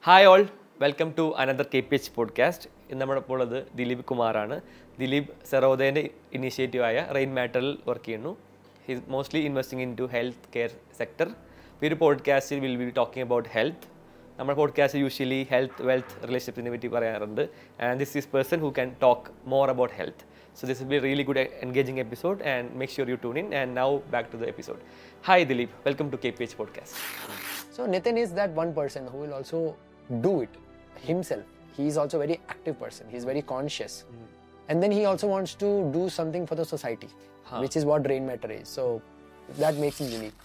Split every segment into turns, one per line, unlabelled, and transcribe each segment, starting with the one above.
Hi all, welcome to another KPH podcast. ഇന്ന് നമ്മളപ്പോൾ ഉള്ളത് ദിലീപ് കുമാറാണ്. ദിലീപ് സെറോദയുടെ ഇനീഷ്യേറ്റീവായ റെയിൻ മാറ്ററിൽ വർക്ക് ചെയ്യുന്നു. He's mostly investing in to health care sector. ഈ ഒരു പോഡ്കാസ്റ്റിൽ will be talking about health. നമ്മുടെ പോഡ്കാസ്റ്റ് യൂഷ്വലി ഹെൽത്ത്, വെൽത്ത്, റിലേഷൻഷിപ്പിനെ പറ്റി പറയാറുണ്ട്. And this is person who can talk more about health. So this will be a really good engaging episode, and make sure you tune in. And now back to the episode. Hi Dilip, welcome to KPH podcast.
So Nitin is that one person who will also do it himself. He is also a very active person. He is very conscious. And then he also wants to do something for the society, which is what Rain Matter is. So that makes him unique.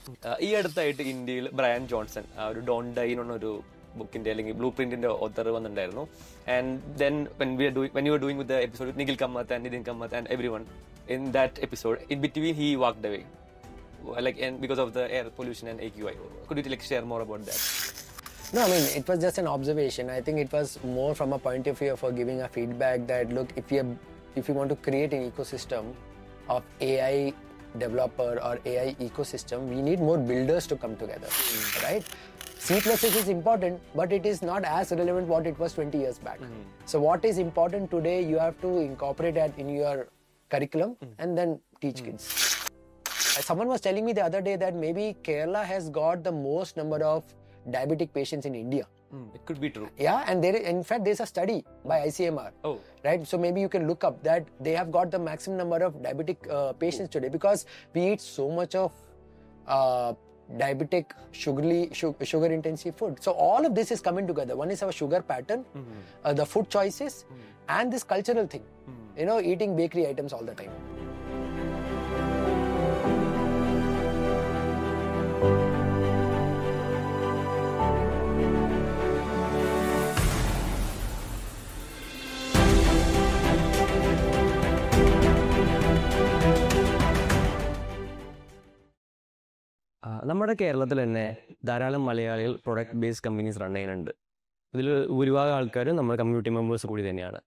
ഈ അടുത്തായിട്ട് ഇന്ത്യയിൽ Bryan Johnson ഒരു don't dye എന്നൊരു ബുക്കിന്റെ അല്ലെങ്കിൽ ബ്ലൂ പ്രിന്റിന്റെ author വന്നിട്ടുണ്ടായിരുന്നു. And then when you were doing with the episode with Nikhil Kamath and Nitin Kamath and everyone in that episode, in between he walked away, like, and because of the air pollution and AQI. Could you share more about that?
No, I mean, it was just an observation. I think it was more from a point of view for giving a feedback that, look, if you want to create an ecosystem of AI developer or AI ecosystem, we need more builders to come together, right? C++ is important, but it is not as relevant what it was 20 years back. So what is important today, you have to incorporate that in your curriculum and then teach kids. Someone was telling me the other day that maybe Kerala has got the most number of diabetic patients in India.
It could be true.
Yeah, and in fact there's a study by ICMR.
Oh.
Right, so maybe you can look up that they have got the maximum number of diabetic patients today because we eat so much of diabetic sugar intensive food. So all of this is coming together. One is our sugar pattern, the food choices, and this cultural thing, eating bakery items all the time.
നമ്മുടെ കേരളത്തിൽ തന്നെ ധാരാളം മലയാളികൾ product based companies run ചെയ്യുന്നുണ്ട്. ഇതിൽ ഭൂരിഭാഗം ആൾക്കാർ നമ്മുടെ കമ്മ്യൂണിറ്റി മെമ്പേഴ്സ് കൂടി തന്നെയാണ്.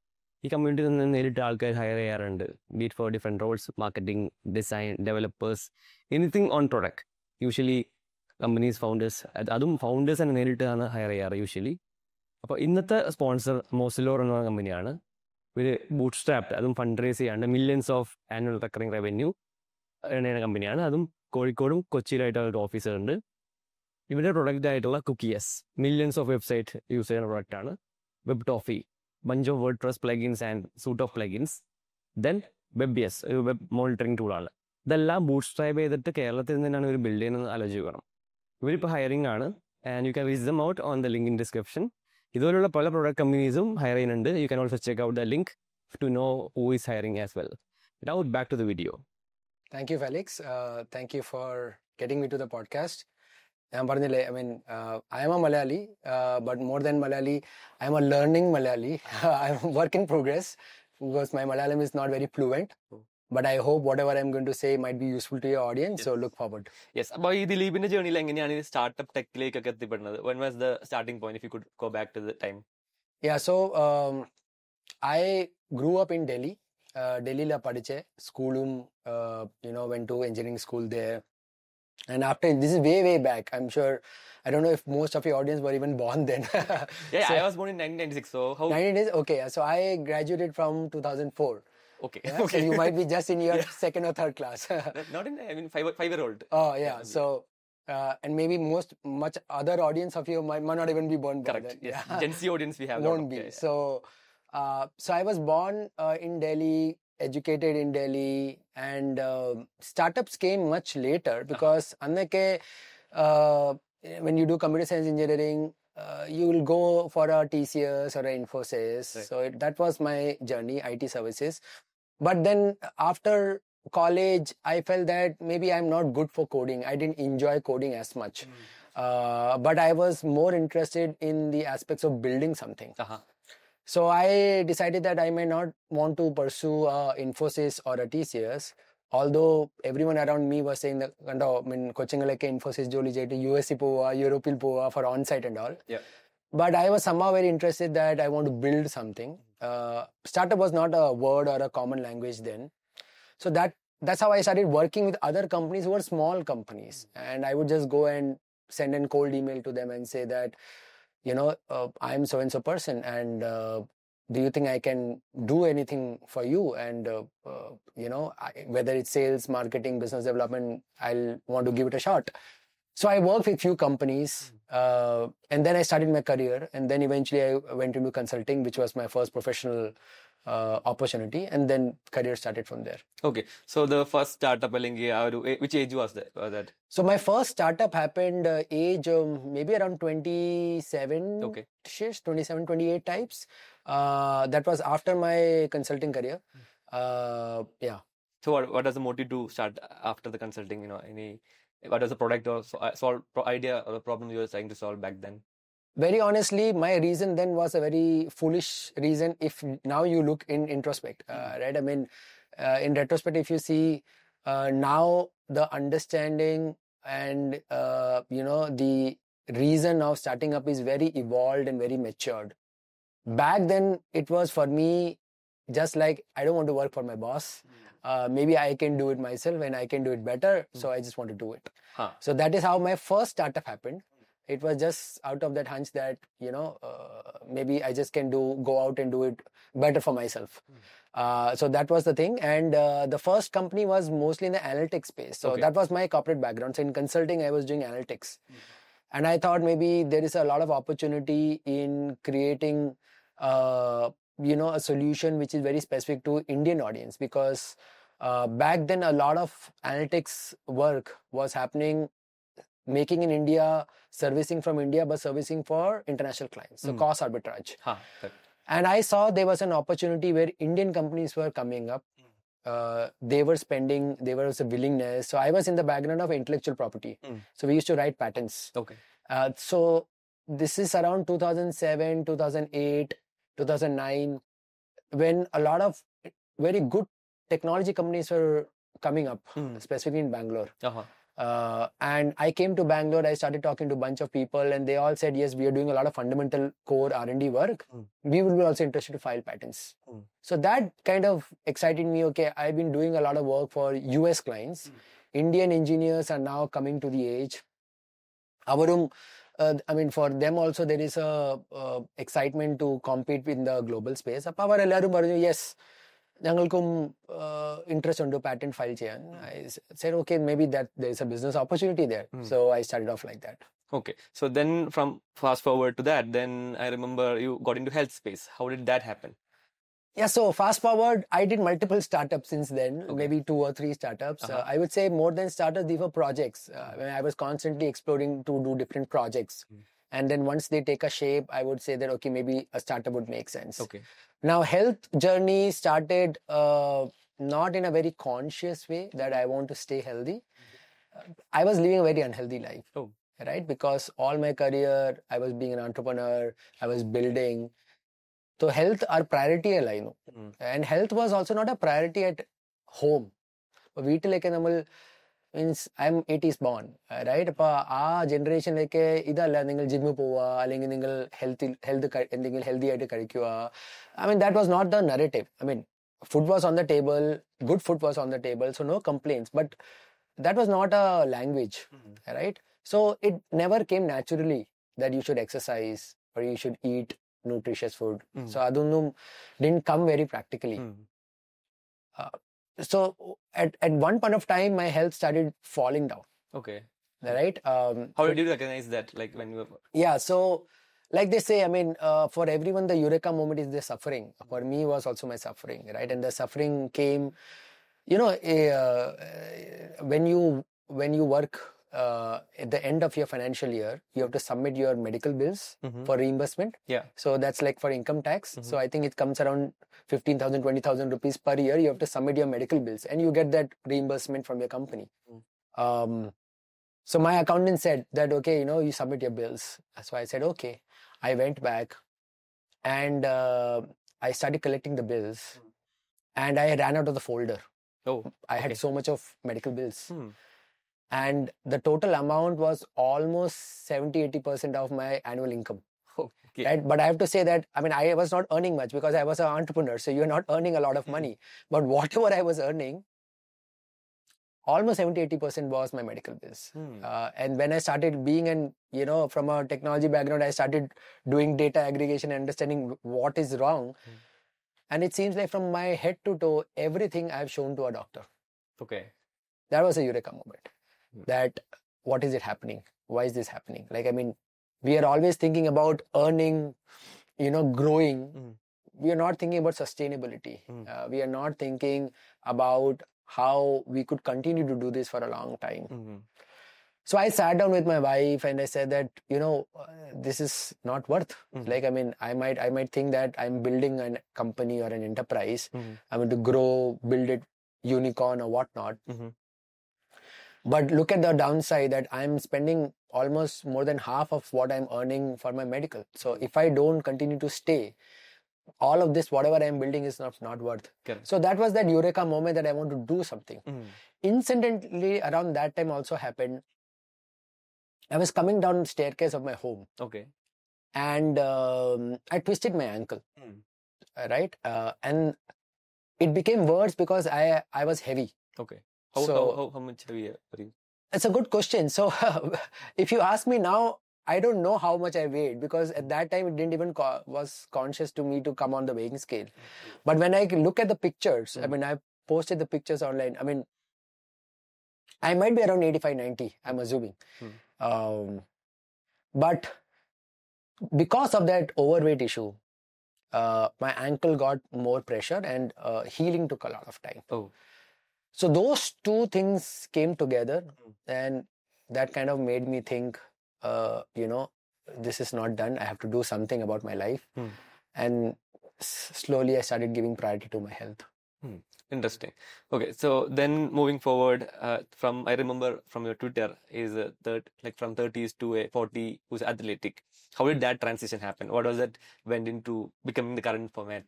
ഈ കമ്മ്യൂണിറ്റിയിൽ നിന്ന് നേരിട്ട് ആൾക്കാർ ഹയർ ചെയ്യാറുണ്ട്. Be it for different roles, marketing, design, developers, anything on product. Usually companies founders, അതും ഫൗണ്ടേഴ്സ് തന്നെ നേരിട്ടാണ് ഹയർ ചെയ്യാറ് യൂഷ്വലി. അപ്പോൾ ഇന്നത്തെ സ്പോൺസർ മോസിലോർ എന്ന കമ്പനിയാണ്. ഒരു ബൂട്ട് സ്ട്രാപ്ഡ്, അതും ഫണ്ട് റേസ് ചെയ്യാണ്ട് millions of annual recurring revenue എണ്ണ കമ്പനിയാണ്. അതും കോഴിക്കോടും കൊച്ചിയിലായിട്ട് അവരുടെ ഓഫീസുണ്ട്. ഇവരുടെ പ്രൊഡക്റ്റ് ആയിട്ടുള്ള കുക്കിയസ് മില്യൺസ് ഓഫ് വെബ്സൈറ്റ് യൂസ് ചെയ്യുന്ന പ്രൊഡക്റ്റാണ്. Web toffee, bunch of word press plugins and suit of plugins. Then web ഒരു വെബ് മോണിറ്ററിംഗ് ടൂളാണ്. ഇതെല്ലാം ബൂട്ട് സ്ട്രാപ്പ് ചെയ്തിട്ട് കേരളത്തിൽ നിന്നാണ് ഇവർ ബിൽഡ് ചെയ്യുന്നത് ആലോചിക്കണം. ഇവരിപ്പോൾ ഹയറിംഗ് ആണ്. And you can reach them out on the link in description. ഇതുപോലുള്ള പല പ്രൊഡക്റ്റ് കമ്പനീസും ഹയർ ചെയ്യുന്നുണ്ട്. You can also check out the link to know who is hiring as well. Now back to the video.
Thank you, Felix. Thank you for getting me to the podcast. I mean, I am a Malayali, but more than Malayali, I am a learning Malayali. I am a work in progress because my Malayalam is not very fluent. But I hope whatever I am going to say might be useful to your audience. Yes. So look forward.
Yes. അപ്പോൾ ഈ ദിലീപിന്റെ ജേർണിയിൽ എങ്ങനെയാണ് ഈ startup ടെക്കിലേക്കൊക്കെ എത്തിപ്പെടുന്നത്? When was the starting point? If you could go back to the time.
Yeah. So I grew up in Delhi. Delhi la padiche schoolum, went to engineering school there. And after, this is way back, I'm sure, I don't know if most of your audience were even born then.
Yeah, so, I was born in 1996, so how?
1996, okay, so I graduated from 2004.
Okay.
Yeah?
Okay.
So you might be just in your second or third class.
Not in, I mean, five-year-old.
Oh yeah, so and maybe much other audience of you might not even be born.
Correct. Yes.
Yeah.
Gen Z audience we have.
Won't be. Yeah. So I was born in Delhi, educated in Delhi, and startups came much later because when you do computer science engineering, you will go for a TCS or a Infosys. Right. So that was my journey, IT services. But then after college, I felt that maybe I'm not good for coding. I didn't enjoy coding as much. But I was more interested in the aspects of building something. So I decided that I may not want to pursue Infosys or a TCS, although everyone around me was saying that, I mean, Kochingalakke Infosys jolly jayte, US pova, Europe pova for on-site and all.
Yeah.
But I was somehow very interested that I want to build something. Startup was not a word or a common language then. So that's how I started working with other companies who were small companies. And I would just go and send a cold email to them and say that, I'm so and so person, and do you think I can do anything for you? And whether it's sales, marketing, business development, I'll want to give it a shot. So I worked with few companies, and then I started my career, and then eventually I went into consulting, which was my first professional opportunity, and then career started from there.
Okay, so the first startup which age was that?
So my first startup happened age maybe around 27,
Okay.
27, 28 types. That was after my consulting career. Yeah.
So what was the motive to start after the consulting? What was the product or idea or the problem you were trying to solve back then?
Very honestly, my reason then was a very foolish reason. If now you look in introspect, right? I mean, in retrospect, if you see now the understanding and the reason of starting up is very evolved and very matured. Back then, it was for me just like, I don't want to work for my boss. Maybe I can do it myself and I can do it better. So I just want to do it. So that is how my first startup happened. It was just out of that hunch that, maybe I just can go out and do it better for myself. So that was the thing. And the first company was mostly in the analytics space. So that was my corporate background. So in consulting, I was doing analytics. And I thought maybe there is a lot of opportunity in creating, a solution which is very specific to Indian audience, because back then a lot of analytics work was happening, making in India, servicing from India, but servicing for international clients. So cost arbitrage. And I saw there was an opportunity where Indian companies were coming up. They were spending, there was a willingness. So I was in the background of intellectual property. So we used to write patents.
Okay.
So this is around 2007, 2008, 2009, when a lot of very good technology companies were coming up, specifically in Bangalore. And I came to Bangalore, I started talking to a bunch of people, and they all said, yes, we are doing a lot of fundamental core R&D work. We will be also interested to file patents. So that kind of excited me. Okay, I've been doing a lot of work for US clients. Indian engineers are now coming to the age. For them also there is a excitement to compete in the global space. Yes, ഞങ്ങൾക്കും interest on patent file ചെയ്യാൻ. I said, okay, maybe that there's a business opportunity there. So I started off like that.
Okay. So then from fast forward to that, then I remember you got into health space. How did that happen?
Yeah, so fast forward, I did multiple startups since then, maybe 2 or 3 startups. I would say more than startups, these were projects. I was constantly exploring to do different projects. And then once they take a shape, I would say that, okay, maybe a startup would make sense.
Okay.
Now, health journey started not in a very conscious way that I want to stay healthy. I was living a very unhealthy life, right? Because all my career, I was being an entrepreneur, I was building. So health our priority I know. And health was also not a priority at home. വീട്ടിലേക്ക് നമ്മൾ means I M 80s born, right? അപ്പോൾ ആ ജനറേഷനിലേക്ക് ഇതല്ല നിങ്ങൾ ജിമ്മിൽ പോവുക അല്ലെങ്കിൽ നിങ്ങൾ എന്തെങ്കിലും ഹെൽത്തി ആയിട്ട് കഴിക്കുക. I mean, that was not the narrative. I mean, food was on the table, good food was on the table, so no complaints. But that was not a language, right? So it never came naturally that you should exercise or you should eat nutritious food. So adonnum didn't come very practically. So at one point of time, my health started falling down.
Okay.
Right?
How did you recognize that? Like when you were...
Yeah, so like they say, I mean, for everyone, the eureka moment is the suffering. For me, was also my suffering, right? And the suffering came, when you work at the end of your financial year, you have to submit your medical bills for reimbursement.
Yeah.
So that's like for income tax. So I think it comes around 15,000, 20,000 rupees per year. You have to submit your medical bills and you get that reimbursement from your company. So my accountant said that, okay, you submit your bills. So I said, okay. I went back and I started collecting the bills and I ran out of the folder. I had so much of medical bills. And the total amount was almost 70-80% of my annual income.
Okay.
Right? But I have to say that, I mean, I was not earning much because I was an entrepreneur. So you're not earning a lot of money. But whatever I was earning, almost 70-80% was my medical bills. And when I started being from a technology background, I started doing data aggregation and understanding what is wrong. And it seems like from my head to toe, everything I've shown to a doctor.
Okay.
That was a eureka moment. That what is it happening? Why is this happening? Like, I mean, we are always thinking about earning, growing. We are not thinking about sustainability. We are not thinking about how we could continue to do this for a long time. So I sat down with my wife and I said that, this is not worth. Like, I mean, I might think that I'm building a company or an enterprise. I'm going to grow, build it unicorn or whatnot. But look at the downside that I'm spending almost more than half of what I'm earning for my medical. So if I don't continue to stay, all of this, whatever I'm building is not worth.
Correct.
So that was that eureka moment that I want to do something. Incidentally, around that time also happened, I was coming down the staircase of my home.
Okay.
And I twisted my ankle. Right? And it became worse because I was heavy.
Okay.
So-
How much heavier are you?
It's a good question. So if you ask me now, I don't know how much I weighed because at that time it didn't even was conscious to me to come on the weighing scale. But when I look at the pictures, I mean, I posted the pictures online. I mean, I might be around 85, 90, I'm assuming. But because of that overweight issue, my ankle got more pressure and healing took a lot of time.
Oh.
So those two things came together and that kind of made me think, this is not done. I have to do something about my life. And slowly I started giving priority to my health.
Interesting. Okay, so then moving forward, I remember from your Twitter is from 30s to a 40 who's athletic. How did that transition happen? What was that went into becoming the current format?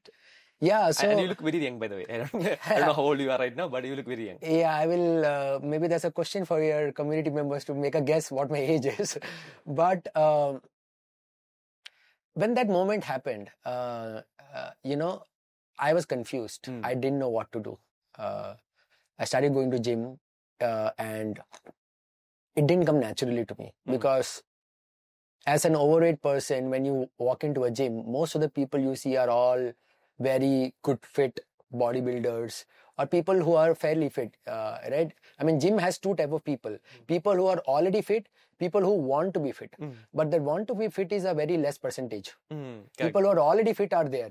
Yeah, so
And you look very young, by the way. I don't know how old you are right now, but you look very young.
yeah, I will. Maybe that's a question for your community members to make a guess what my age is. But when that moment happened, I was confused. I didn't know what to do. I started going to gym and it didn't come naturally to me because as an overweight person, when you walk into a gym, most of the people you see are all very good fit bodybuilders or people who are fairly fit, right? I mean, gym has two type of people. People who are already fit, people who want to be fit. But that want to be fit is a very less percentage. People who are already fit are there.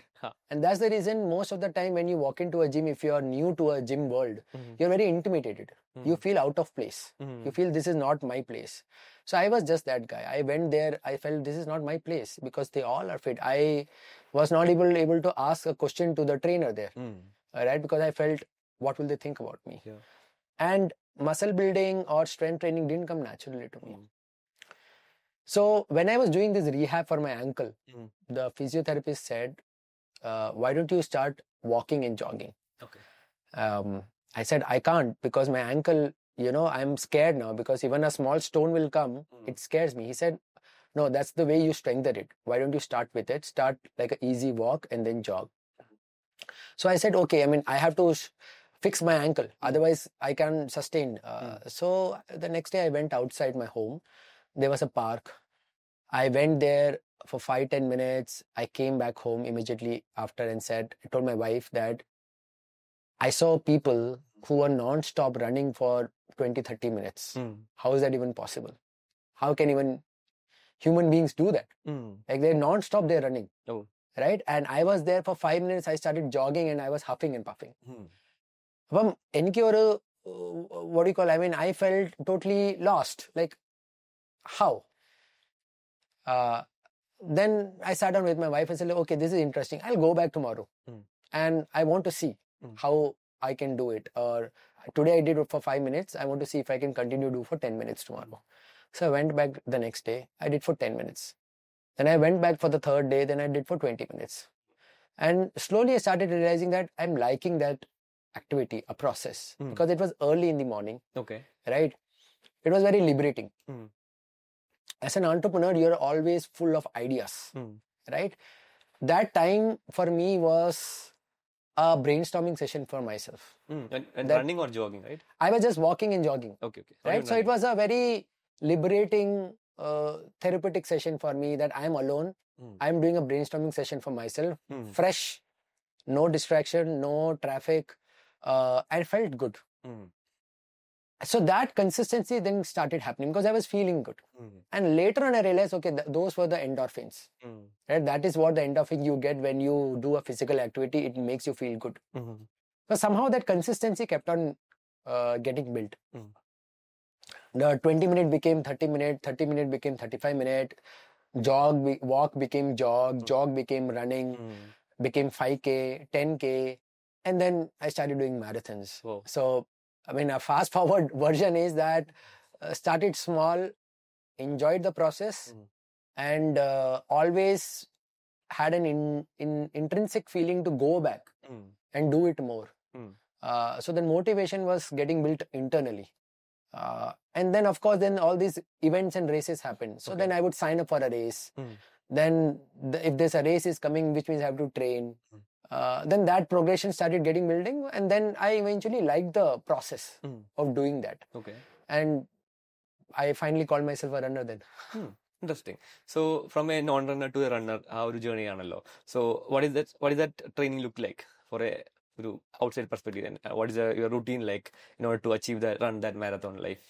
And that's the reason most of the time when you walk into a gym, if you are new to a gym world, you're very intimidated. You feel out of place. You feel this is not my place. So I was just that guy. I went there, I felt this is not my place because they all are fit. I was not able to ask a question to the trainer there, right? Because I felt, what will they think about me?
Yeah.
And muscle building or strength training didn't come naturally to me. So when I was doing this rehab for my ankle, the physiotherapist said, why don't you start walking and jogging?
Okay.
I said, I can't because my ankle, I'm scared now because even a small stone will come. It scares me. He said, no, that's the way you strengthen it. Why don't you start with it? Start like an easy walk and then jog. So I said, okay, I mean, I have to fix my ankle. Otherwise, I can sustain. So the next day I went outside my home. There was a park. I went there for 5-10 minutes. I came back home immediately after and I told my wife that I saw people who were non-stop running for 20-30 minutes. How is that even possible? How can even human beings do that? Like they're non-stop, they're running.
Oh.
Right? And I was there for 5 minutes. I started jogging and I was huffing and puffing. What do you call? I mean, I felt totally lost. Like, how? Then I sat down with my wife and said, okay, this is interesting. I'll go back tomorrow. And I want to see how I can do it. Or today I did it for 5 minutes. I want to see if I can continue to do for 10 minutes tomorrow. So I went back the next day. I did for 10 minutes. Then I went back for the third day. Then I did for 20 minutes. And slowly I started realizing that I'm liking that activity, a process, because it was early in the morning.
Okay.
Right? It was very liberating. As an entrepreneur, you're always full of ideas. Right? That time for me was a brainstorming session for myself.
And
That-
running or jogging, right?
I was just walking and jogging,
Okay.
right? So it was a very liberating, therapeutic session for me that I am alone. I'm doing a brainstorming session for myself, fresh, no distraction, no traffic, and felt good. So that consistency then started happening because I was feeling good. And later on I realized, okay, those were the endorphins. Right? That is what the endorphin you get when you do a physical activity. It makes you feel good. So somehow that consistency kept on getting built. The 20-minute became 30-minute, 30-minute became 35-minute, walk became jog became running, became 5K, 10K, and then I started doing marathons.
Wow.
So, I mean, a fast forward version is that started small, enjoyed the process, and always had an intrinsic feeling to go back and do it more. So the motivation was getting built internally. And then, of course, then all these events and races happened. So then I would sign up for a race. Then if there's a race is coming, which means I have to train. Then that progression started getting building. And then I eventually liked the process of doing that.
Okay.
And I finally called myself a runner then.
Interesting. So from a non-runner to a runner, our journey ആണല്ലോ. So what is that training look like for a outside perspective? And what is your routine like in order to achieve that marathon life?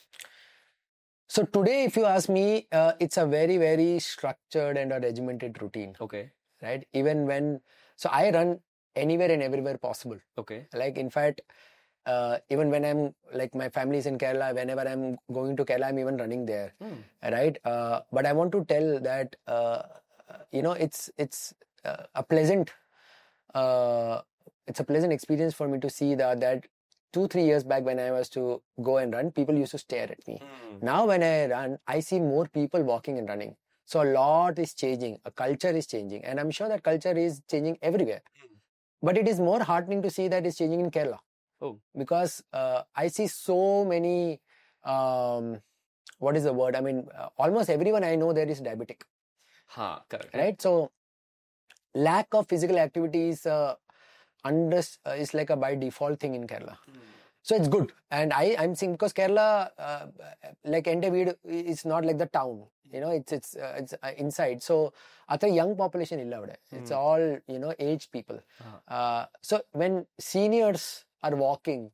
So today, if you ask me, it's a very, very structured and a regimented routine.
Okay.
Right? So I run anywhere and everywhere possible.
Okay.
Like, in fact, even when I'm, like, my family is in Kerala, whenever I'm going to Kerala, I'm even running there. Right? But I want to tell that, it's a pleasant, experience for me to see that 2-3 years back when I was to go and run, people used to stare at me. Now when I run, I see more people walking and running. So a lot is changing. A culture is changing. And I'm sure that culture is changing everywhere. But it is more heartening to see that it's changing in Kerala.
Oh.
Because I see so many, what is the word? I mean, almost everyone I know there is diabetic.
Correct.
Right? So lack of physical activity is like a by default thing in Kerala. So it's good. And I'm seeing, because Kerala, like Endeavour, is not like the town. It's inside. So at a young population illa avade. It's all, aged people. So when seniors are walking,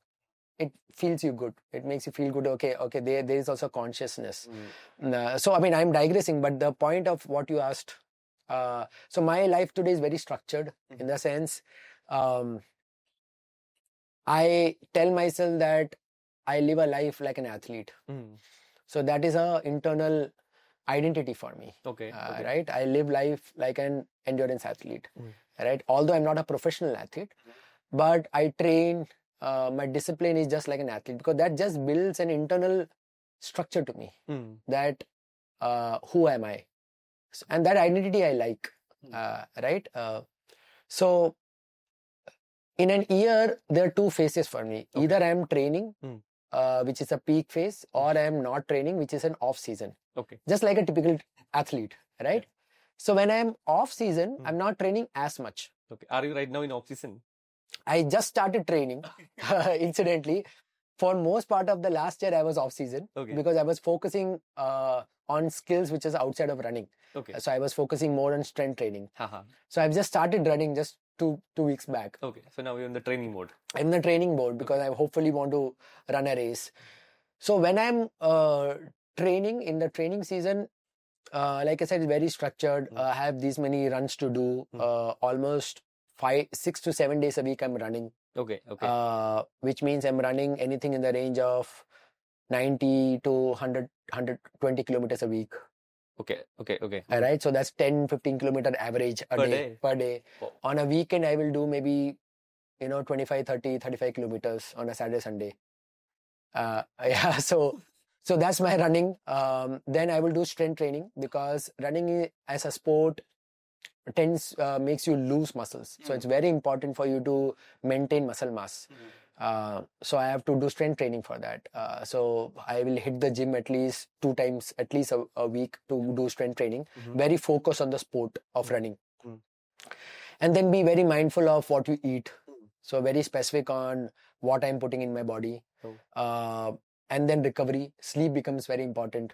it feels you good. It makes you feel good. Okay, there is also consciousness. So I mean, I'm digressing, but the point of what you asked, so my life today is very structured in the sense, I tell myself that I live a life like an athlete. So that is a internal identity for me.
Okay.
Right? I live life like an endurance athlete. Right? Although I'm not a professional athlete, but I train, my discipline is just like an athlete, because that just builds an internal structure to me. That who am I? And that identity I like. Right? So in an year, there are 2 phases for me.
Okay.
Either I am training, which is a peak phase, or I am not training, which is an off season.
Okay.
Just like a typical athlete, right? So when I am off season, I'm not training as much.
Okay. Are you right now in off season?
I just started training, incidentally. For most part of the last year, I was off season because I was focusing on skills which is outside of running.
Okay.
So I was focusing more on strength training.
Haha.
So I've just started running just two weeks back.
Okay. So now you're in the training mode.
I'm in the training mode because I hopefully want to run a race. So when I'm training in the training season, like I said, it's very structured. I have these many runs to do. Almost 6 to 7 days a week I'm running.
Okay.
Which means I'm running anything in the range of 90 to 120 kilometers a week.
Okay.
All right. So that's 10-15 kilometer average per day.
Oh.
On a weekend, I will do maybe, 25, 30, 35 kilometers on a Saturday, Sunday. Yeah. So that's my running. Then I will do strength training, because running as a sport makes you lose muscles. So it's very important for you to maintain muscle mass. So I have to do strength training for that. So I will hit the gym at least 2 times, at least a week, to do strength training. Very focused on the sport of running. And then be very mindful of what you eat. So very specific on what I'm putting in my body. And then recovery. Sleep becomes very important.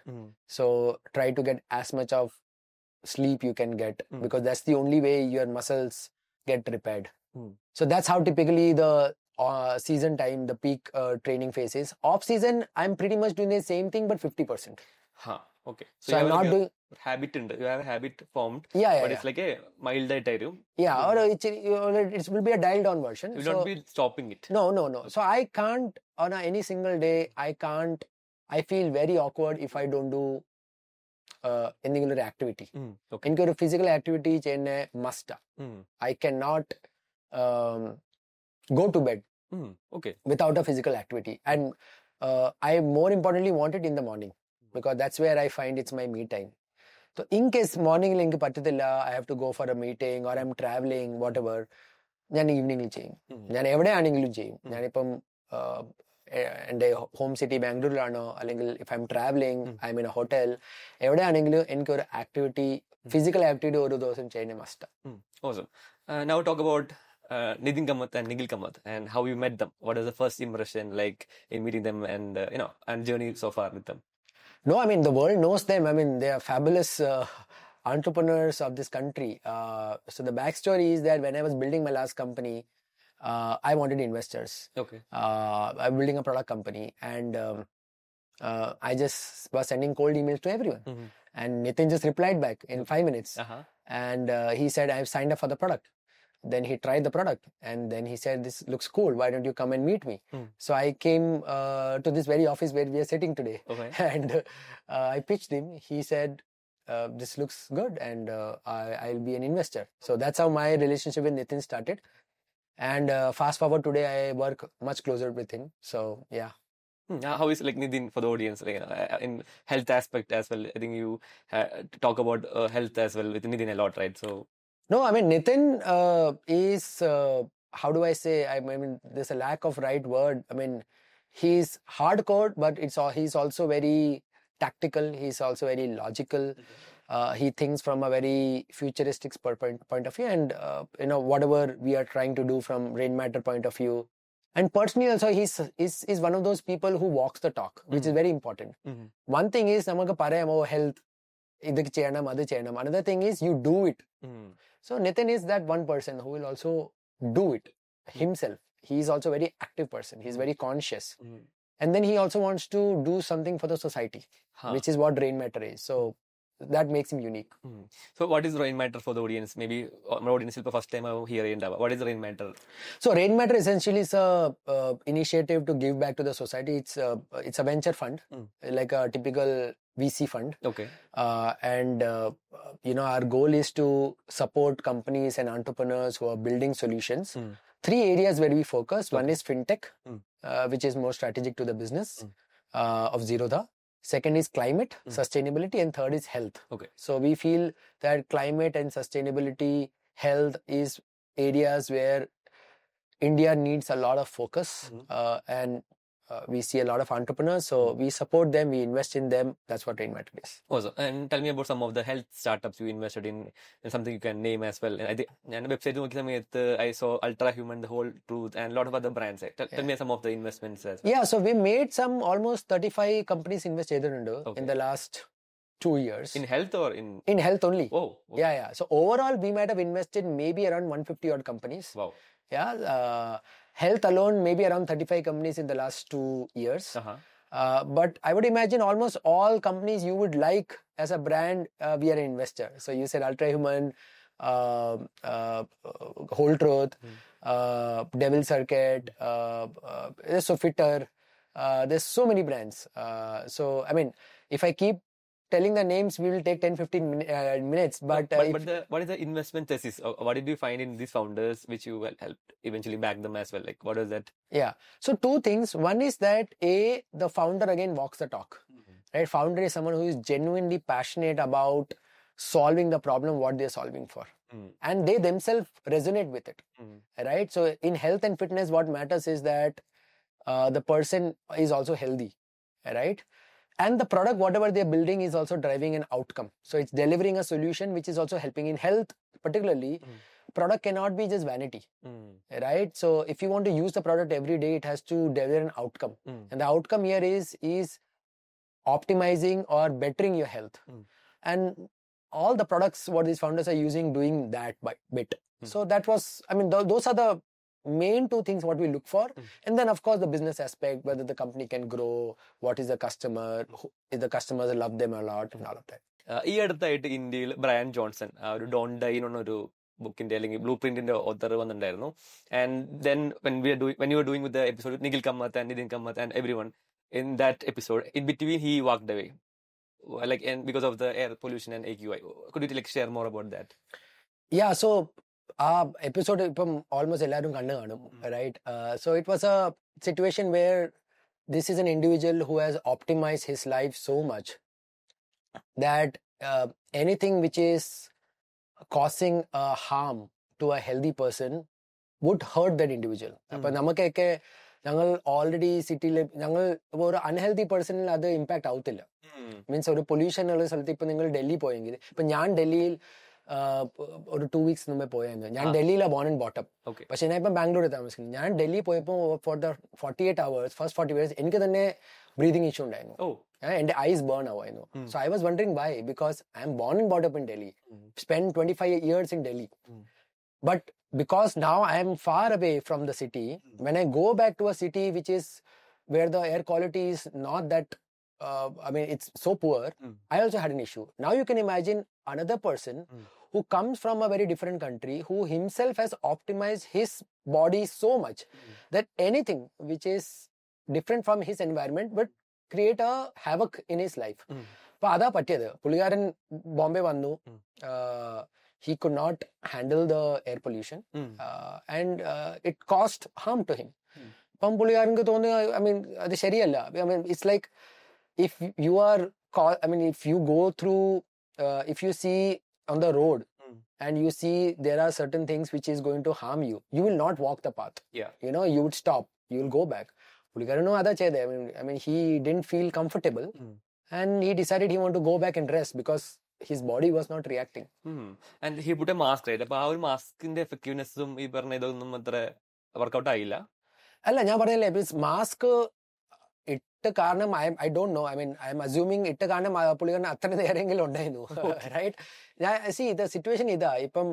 So try to get as much of sleep you can get, because that's the only way your muscles get repaired. So that's how typically the season time, the peak training phase is. Off season, I'm pretty much doing the same thing, but 50%.
Okay.
So I'm not doing
habit. You have a habit formed.
Yeah,
but it's like a mild diet.
Yeah, or it will be a dialed down version.
You will not be stopping it.
No. So I can't, on any single day, I feel very awkward if I don't do any activity.
Okay.
In physical activity, must. I cannot go to bed
okay.
without a physical activity. And I more importantly want it in the morning, because that's where I find it's my me time. So in case morning I have to go for a meeting or I'm traveling, whatever, ഞാൻ ഈവനിങ്ങിൽ ചെയ്യും. ഞാൻ എവിടെയാണെങ്കിലും ചെയ്യും. ഞാനിപ്പം എൻ്റെ home city ബാംഗ്ലൂരിലാണോ അല്ലെങ്കിൽ if I M travelling I M in A hotel, എവിടെയാണെങ്കിലും എനിക്കൊരു ആക്ടിവിറ്റി, ഫിസിക്കൽ ആക്ടിവിറ്റി ഒരു ദിവസം ചെയ്യുന്നത് must.
Awesome. Now talk about Nitin Kamath and Nikhil Kamath and how you met them. What is the first impression like in meeting them and and journey so far with them?
No, I mean, the world knows them. I mean, they are fabulous entrepreneurs of this country. So the backstory is that when I was building my last company, I wanted investors.
Okay.
I'm building a product company, and I just was sending cold emails to everyone. And Nitin just replied back in 5 minutes. And he said, I've signed up for the product. Then he tried the product, and then he said, this looks cool. Why don't you come and meet me? So I came to this very office where we are sitting today.
Okay.
And I pitched him. He said, this looks good, and I'll be an investor. So that's how my relationship with Nitin started. And fast forward today, I work much closer with him. So yeah.
How is like Nitin for the audience, like, in health aspect as well? I think you talk about health as well with Nitin a lot, right? So
no, I mean, Nitin is, how do I say, I mean, there's a lack of right word. I mean, he's hardcore, but he's also very tactical. He's also very logical. He thinks from a very futuristic point of view, and whatever we are trying to do from Rainmatter point of view. And personally also, he's one of those people who walks the talk, which is very important. One thing is, namakku parayamo health, idu cheyanam, adu cheyanam. Another thing is, you do it. So Nitin is that one person who will also do it himself. He is also a very active person. He's very conscious. And then he also wants to do something for the society, which is what Rainmatter is. So that makes him unique.
So what is Rainmatter for the audience? Maybe my audience will first time hear it. What is Rainmatter?
So Rainmatter essentially is a initiative to give back to the society. It's a venture fund, like a typical VC fund.
Okay.
And our goal is to support companies and entrepreneurs who are building solutions. 3 areas where we focus. One is fintech, which is more strategic to the business of Zerodha. Second is climate, sustainability, and third is health.
Okay.
So we feel that climate and sustainability, health is areas where India needs a lot of focus, and we see a lot of entrepreneurs, so we support them, we invest in them. That's what Rainmatter is.
Awesome. And tell me about some of the health startups you invested in, and something you can name as well. And I think on the website I saw Ultra Human, The Whole Truth, and a lot of other brands. Tell me some of the investments as well.
Yeah, so we made some almost 35 companies invest in the last 2 years.
In health or in?
In health only.
Oh. Okay.
Yeah. So overall, we might have invested maybe around 150 odd companies.
Wow.
Yeah. Health alone, maybe around 35 companies in the last 2 years. But I would imagine almost all companies you would like as a brand, we are an investor. So you said Ultra Human, Whole Truth, Devil Circuit, there's Sofitter, there's so many brands. So, I mean, if I keep telling the names, we will take 10-15 minutes. But
what is the investment thesis? What did you find in these founders which you helped eventually back them as well? Like, what is that?
Yeah. So 2 things. One is that the founder again walks the talk. Right? Founder is someone who is genuinely passionate about solving the problem what they're solving for. And they themselves resonate with it. Right? So in health and fitness, what matters is that the person is also healthy. Right? And the product, whatever they're building, is also driving an outcome. So it's delivering a solution which is also helping in health, particularly. product cannot be just vanity, right? So if you want to use the product every day, it has to deliver an outcome, and the outcome here is optimizing or bettering your health. And all the products what these founders are using doing that bit. So that was, I mean, those are the main two things what we look for. And then of course the business aspect, whether the company can grow, what is the customer, if the customers love them a lot, and all of that.
ഈ അടുത്തായിട്ട് ഇന്ത്യയിൽ Bryan Johnson ഒരു don't die എന്നൊരു ബുക്കിന്റെ അല്ലെങ്കിൽ ബ്ലൂ പ്രിന്റിന്റെ author വന്നിട്ടുണ്ടായിരുന്നു. And then when you are doing with the episode Nikhil Kamath and Nithin Kamath and everyone in that episode, in between he walked away, like, and because of the air pollution and AQI. Could you like share more about that?
Yeah, so episode ippam almost ellarum kannu kanum, right? So it was a situation where this is an individual who has optimized his life so much that anything which is causing harm to a healthy person would hurt that individual. Appo namakke ഞങ്ങൾ already സിറ്റിയിൽ ഞങ്ങൾ ഒരു unhealthy പേഴ്സണിൽ അത് impact ആവത്തില്ല. Means ഒരു pollution ഉള്ള സ്ഥലത്ത് ഇപ്പൊ നിങ്ങൾ ഡൽഹി പോയെങ്കിൽ, ഇപ്പൊ ഞാൻ ഡൽഹിയിൽ ഒരു 2 weeks മുമ്പേ പോയായിരുന്നു. ഞാൻ ഡൽഹിയിലാണ് ബോൺ ആൻഡ് ബോട്ടം, പക്ഷെ ഞാൻ ഇപ്പം ബാംഗ്ലൂർ താമസിക്കുന്നത്. ഞാൻ ഡൽഹി പോയപ്പോൾ for the 48 hours, first 40 minutes എനിക്ക് തന്നെ ബ്രീതിങ് ഇഷ്യൂ ഉണ്ടായിരുന്നു. എന്റെ ഐസ് ബേൺ ആവായിരുന്നു. So I was wondering why, because I am born and brought up in Delhi, spend 25 years in Delhi. But because now I am far away from the city, when I go back to a city which is where the air quality is not that, I mean, it's so poor, I also had an issue. Now you can imagine another person who comes from a very different country, who himself has optimized his body so much that anything which is different from his environment would create a havoc in his life. Appo adha pattiyadu. Pulikaran Bombay vannu, he could not handle the air pollution, and it caused harm to him. Pam pulikaranku thonu, I mean, adu shariyalla. I mean, it's like if you are I mean, if you go through, if you see on the road and you see there are certain things which is going to harm you, you will not walk the path. You know, you would stop, you will go back. Pulikaranu ada cheyade. I mean he didn't feel comfortable, and he decided he want to go back and rest because his body was not reacting.
And he put a mask, right? അപ്പോൾ ആ ഒരു മാസ്കിന്റെ എഫക്റ്റീവ്നെസ്സും ഈ പറഞ്ഞ ഇതൊന്നും അത്ര workout ആയില്ല.
അല്ല, ഞാൻ പറഞ്ഞില്ലേ, മാസ്ക് ഇട്ട് കാരണം I don't know, I mean I M assuming ഇട്ട് കാരണം പുള്ളിക്കാരൻ അത്ര നേരെങ്കിലും ഉണ്ടായിരുന്നു, റൈറ്റ്? ഞാൻ സി ഇത് സിറ്റുവേഷൻ ഇതാ, ഇപ്പം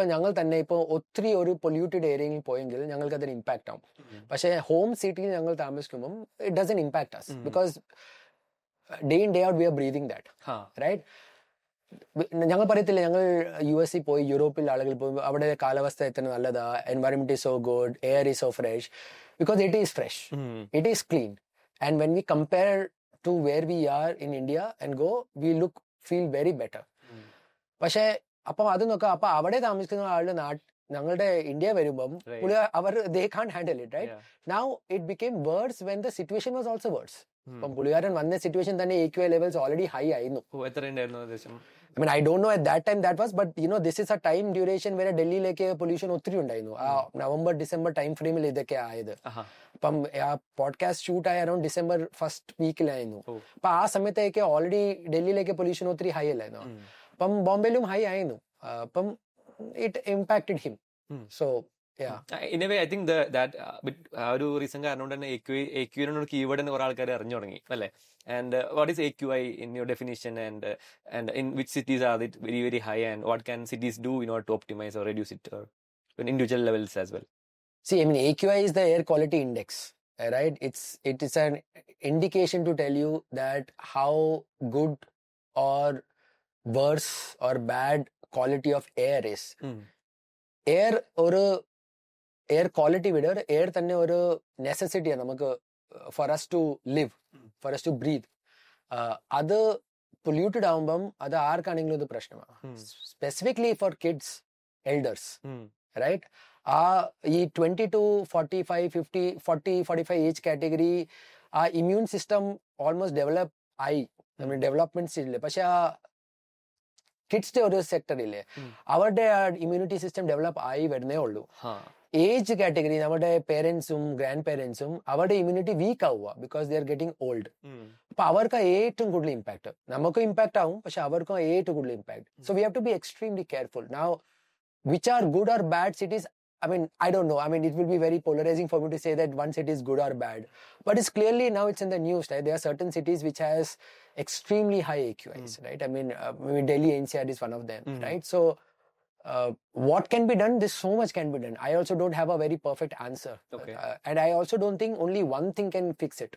ഞങ്ങൾ തന്നെ ഇപ്പോൾ ഒത്തിരി ഒരു പൊല്യൂട്ടഡ് ഏരിയയിൽ പോയെങ്കിൽ ഞങ്ങൾക്ക് അതിന് ഇമ്പാക്ട് ആവും. പക്ഷേ ഹോം സിറ്റിയിൽ ഞങ്ങൾ താമസിക്കുമ്പം it doesn't impact us, because day in day out we are breathing that, right? ഞങ്ങൾ പറയത്തില്ല ഞങ്ങൾ US പോയി, യൂറോപ്പിൽ ആളുകൾ പോയി, അവിടെ കാലാവസ്ഥ എത്ര നല്ലതാ, environment is so good, air is so fresh, because it is fresh, it is clean. And when we compare to where we are in India and go, we feel very better. പക്ഷെ അപ്പം അത് നോക്കാം, അപ്പൊ അവിടെ താമസിക്കുന്ന ആളുടെ ഞങ്ങളുടെ India വരുമ്പം അവർ they can't handle it, right? Now it became worse when the situation was also worse. ഇപ്പം പുള്ളിക്കാരൻ വന്ന സിറ്റുവേഷൻ തന്നെ AQI ലെവൽസ് ഓൾറെഡി ഹൈ ആയിരുന്നു. I mean, I don't know at that time that was, but you know, this is a time duration where ഡൽഹിയിലേക്ക് pollution ഒത്തിരി ഉണ്ടായിരുന്നു. ആ November December time ഫ്രെയിമിൽ ഇതൊക്കെ ആയത്. അപ്പം ആ പോഡ്കാസ്റ്റ് ഷൂട്ട് ആയ അറൌണ്ട് ഡിസംബർ ഫസ്റ്റ് വീക്കിലായിരുന്നു. അപ്പൊ ആ സമയത്തേക്ക് ഓൾറെഡി ഡൽഹിയിലേക്ക് പൊല്യൂഷൻ ഒത്തിരി ഹൈ അല്ലായിരുന്നു. അപ്പം ബോംബെയിലും ഹൈ ആയിരുന്നു. അപ്പം it impacted him. So
in a way I think that ഒരു റീസൺ കാരണം കൊണ്ട് തന്നെ AQI എന്നൊരു കീവേഡ് തന്നെ കുറെ ആൾക്കാർ അറിഞ്ഞു തുടങ്ങി, അല്ലേ? And what is AQI in your definition, and in which cities are it very very high, and what can cities do in order to optimize or reduce it, or in individual levels as well?
See, I mean, AQI is the air quality index, right? It is an indication to tell you that how good or worse or bad quality of air is. Air ഒരു air quality വിട്, air തന്നെ ഒരു നെസസിറ്റിയാണ് നമുക്ക് for us to live, for us to breathe. അത് polluted ആവുമ്പം അത് ആർക്കാണെങ്കിലും ഇത് പ്രശ്നമാണ്, specifically for kids, elders, right? ആ ഈ 20 to 45, 50, 40, 45 ഏജ് കാറ്റഗറി ആ ഇമ്മ്യൂൺ സിസ്റ്റം ഓൾമോസ്റ്റ് ഡെവലപ്പ് ആയി, നമ്മൾ ഡെവലപ്മെന്റ് സ്റ്റേജില്. പക്ഷെ ആ കിഡ്സിന്റെ ഒരു സെക്ടർ ഇല്ലേ, അവരുടെ ഇമ്മ്യൂണിറ്റി സിസ്റ്റം ഡെവലപ്പ് ആയി വരുന്നേ ഉള്ളൂ. ഏജ് കാറ്റഗറി നമ്മുടെ പേരൻസും ഗ്രാൻഡ് പേരൻസും അവരുടെ ഇമ്മ്യൂണിറ്റി വീക്ക് ആവുക because they are getting old. അപ്പൊ അവർക്ക് ഏറ്റവും കൂടുതൽ ഇമ്പാക്ട്, നമുക്കും ഇമ്പാക്ട് ആവും, പക്ഷെ അവർക്കും ഏറ്റവും കൂടുതൽ impact. So we have to be extremely careful. Now which are good or bad cities, I mean, I don't know. I mean, it will be very polarizing for me to say that one city is good or bad. But it's clearly now it's in the news, right? There are certain cities which has extremely high AQIs, right? I mean, maybe Delhi NCR is one of them, right? So, what can be done? There's so much can be done. I also don't have a very perfect answer.
Okay.
And I also don't think only one thing can fix it.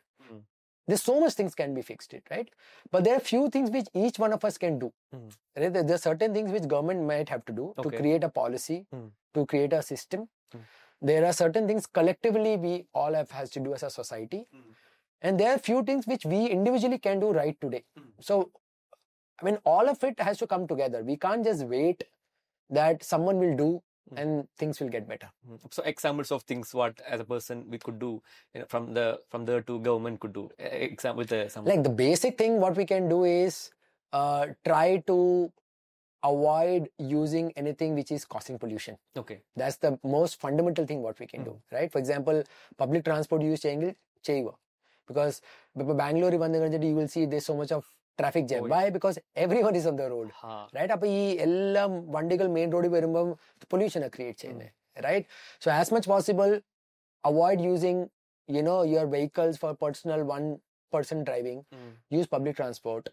There's so much things can be fixed, it, right? But there are few things which each one of us can do. Right? There are certain things which government might have to do to create a policy, to create a system. There are certain things collectively we all has to do as a society. And there are few things which we individually can do right today. So, I mean, all of it has to come together. We can't just wait that someone will do and things will get better.
So examples of things what as a person we could do, you know, from there to government could do. Example with some
like the basic thing what we can do is try to avoid using anything which is causing pollution.
Okay.
That's the most fundamental thing what we can do, right? For example, public transport use cheyuva, because Bangalore you will see there's so much of traffic jam. Why? Because everyone is on the road, right? Appo ee ella vandigal main road varumbam pollution create cheyne, right? So as much possible avoid using, you know, your vehicles for personal one person driving. Use public transport.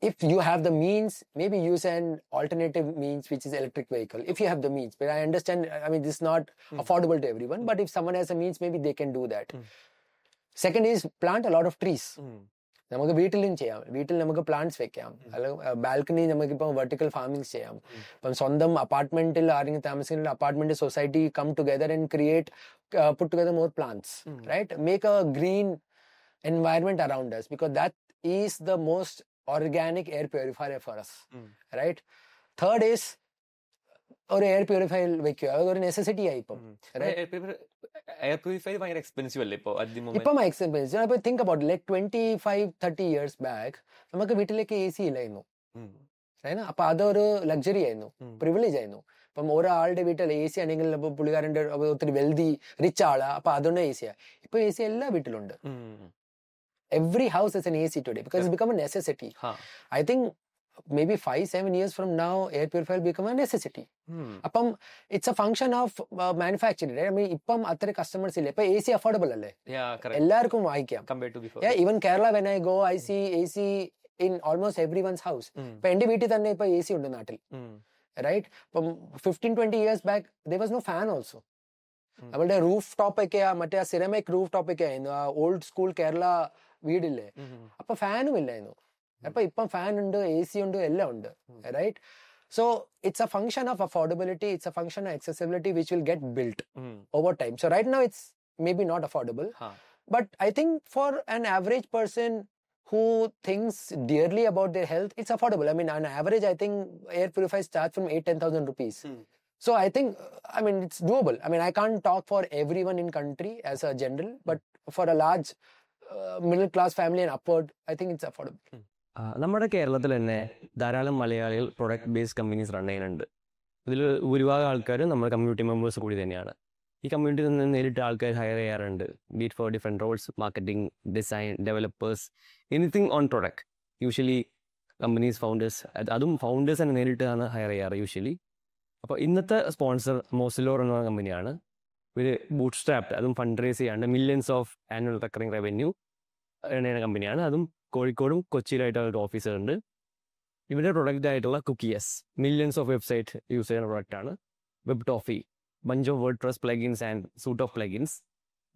If you have the means, maybe use an alternative means which is electric vehicle if you have the means. But I understand, I mean, this is not affordable to everyone, but if someone has a means, maybe they can do that. Second is plant a lot of trees. നമുക്ക് വീട്ടിലും ചെയ്യാം, വീട്ടിൽ നമുക്ക് plants വെക്കാം, അല്ലെങ്കിൽ balcony നമുക്കിപ്പോൾ vertical farming ചെയ്യാം. ഇപ്പം സ്വന്തം അപ്പാർട്ട്മെന്റിൽ ആരെങ്കിലും താമസിക്കുന്ന apartment society come together and create put together more plants, right? Make a green environment around us, because that is the most organic air purifier for us, right? Third is ഒരു air purifier വെക്കുക, അതൊരു necessity ആയി ഇപ്പം.
Air purifier ഭയങ്കര expensive അല്ലേ
ഇപ്പം expensive. അപ്പൊ think about like 25-30 years back നമുക്ക് വീട്ടിലേക്ക് AC ഇല്ലായിരുന്നു, അപ്പൊ അതൊരു ലക്ഷറി ആയിരുന്നു, പ്രിവിലേജ് ആയിരുന്നു. ഇപ്പം ഒരാളുടെ വീട്ടിൽ AC ആണെങ്കിൽ പുള്ളിക്കാരന്റെ ഒത്തിരി വെൽതി റിച്ച് ആളാ, അപ്പൊ അതൊന്നും AC ആ. ഇപ്പൊ AC എല്ലാ വീട്ടിലുണ്ട്. Every house is an AC today because it's become a necessity. I think maybe 5-7 years from now, air purifier will become a necessity. Appam it's a function of manufacturing, right? I mean, ippam athre customers ille. Ipo AC affordable alle.
Yeah, correct.
Ellarkum vaikam
compared to before.
Yeah, even Kerala when I go, I see AC in almost everyone's house. Ipo ende veetti thanne ipo AC undu naatil, right? Ipo 15-20 years back there was no fan also. അവളുടെ roof top ഒക്കെ മറ്റേ ആ സിറമിക് roof top ഒക്കെ ആയിരുന്നു, ആ old school Kerala വീടില്ലേ, അപ്പൊ ഫാനും ഇല്ലായിരുന്നു. അപ്പൊ ഇപ്പം ഫാൻ ഉണ്ട്, AC ഉണ്ട്, എല്ലാം ഉണ്ട്, right? So it's a function of affordability, it's a function of accessibility which will get built over time. So right now it's maybe not affordable, but I think for an average person who thinks dearly about their health, it's affordable. I mean, on average, I think air purifiers start from 8,000-10,000 rupees. So I think, I mean, it's doable. I mean, I can't talk for everyone in country as a general, but for a large middle class family and upward, I think it's affordable.
നമ്മുടെ കേരളത്തിൽ തന്നെ ധാരാളം മലയാളികൾ product based companies run ചെയ്യുന്നുണ്ട്. ഇതിൽ ഭൂരിഭാഗം ആൾക്കാരും നമ്മുടെ കമ്മ്യൂണിറ്റി മെമ്പേഴ്സ് കൂടി തന്നെയാണ്. ഈ കമ്മ്യൂണിറ്റിയിൽ നിന്ന് നേരിട്ട് ആൾക്കാർ ഹയർ ചെയ്യാറുണ്ട്, be it for different roles, marketing, design, developers, anything on product. Usually companies founders, അതും ഫൗണ്ടേഴ്സ് തന്നെ നേരിട്ടാണ് ഹയർ ചെയ്യാറ് യൂഷ്വലി. അപ്പോൾ ഇന്നത്തെ സ്പോൺസർ മോസിലോർ എന്ന കമ്പനിയാണ്. ഇവർ ബൂട്ട് സ്ട്രാപ്ഡ്, അതും ഫണ്ട് റേസ് ചെയ്യാണ്ട് millions of annual recurring revenue എണ്ണ കമ്പനിയാണ്. അതും കോഴിക്കോടും കൊച്ചിയിലായിട്ട് അവരുടെ ഓഫീസുണ്ട്. ഇവരുടെ പ്രൊഡക്റ്റ് ആയിട്ടുള്ള കുക്കിയസ് മില്യൺസ് ഓഫ് വെബ്സൈറ്റ് യൂസ് ചെയ്യുന്ന പ്രൊഡക്റ്റാണ്. Web toffee, bunch of word press plugins and suit of plugins.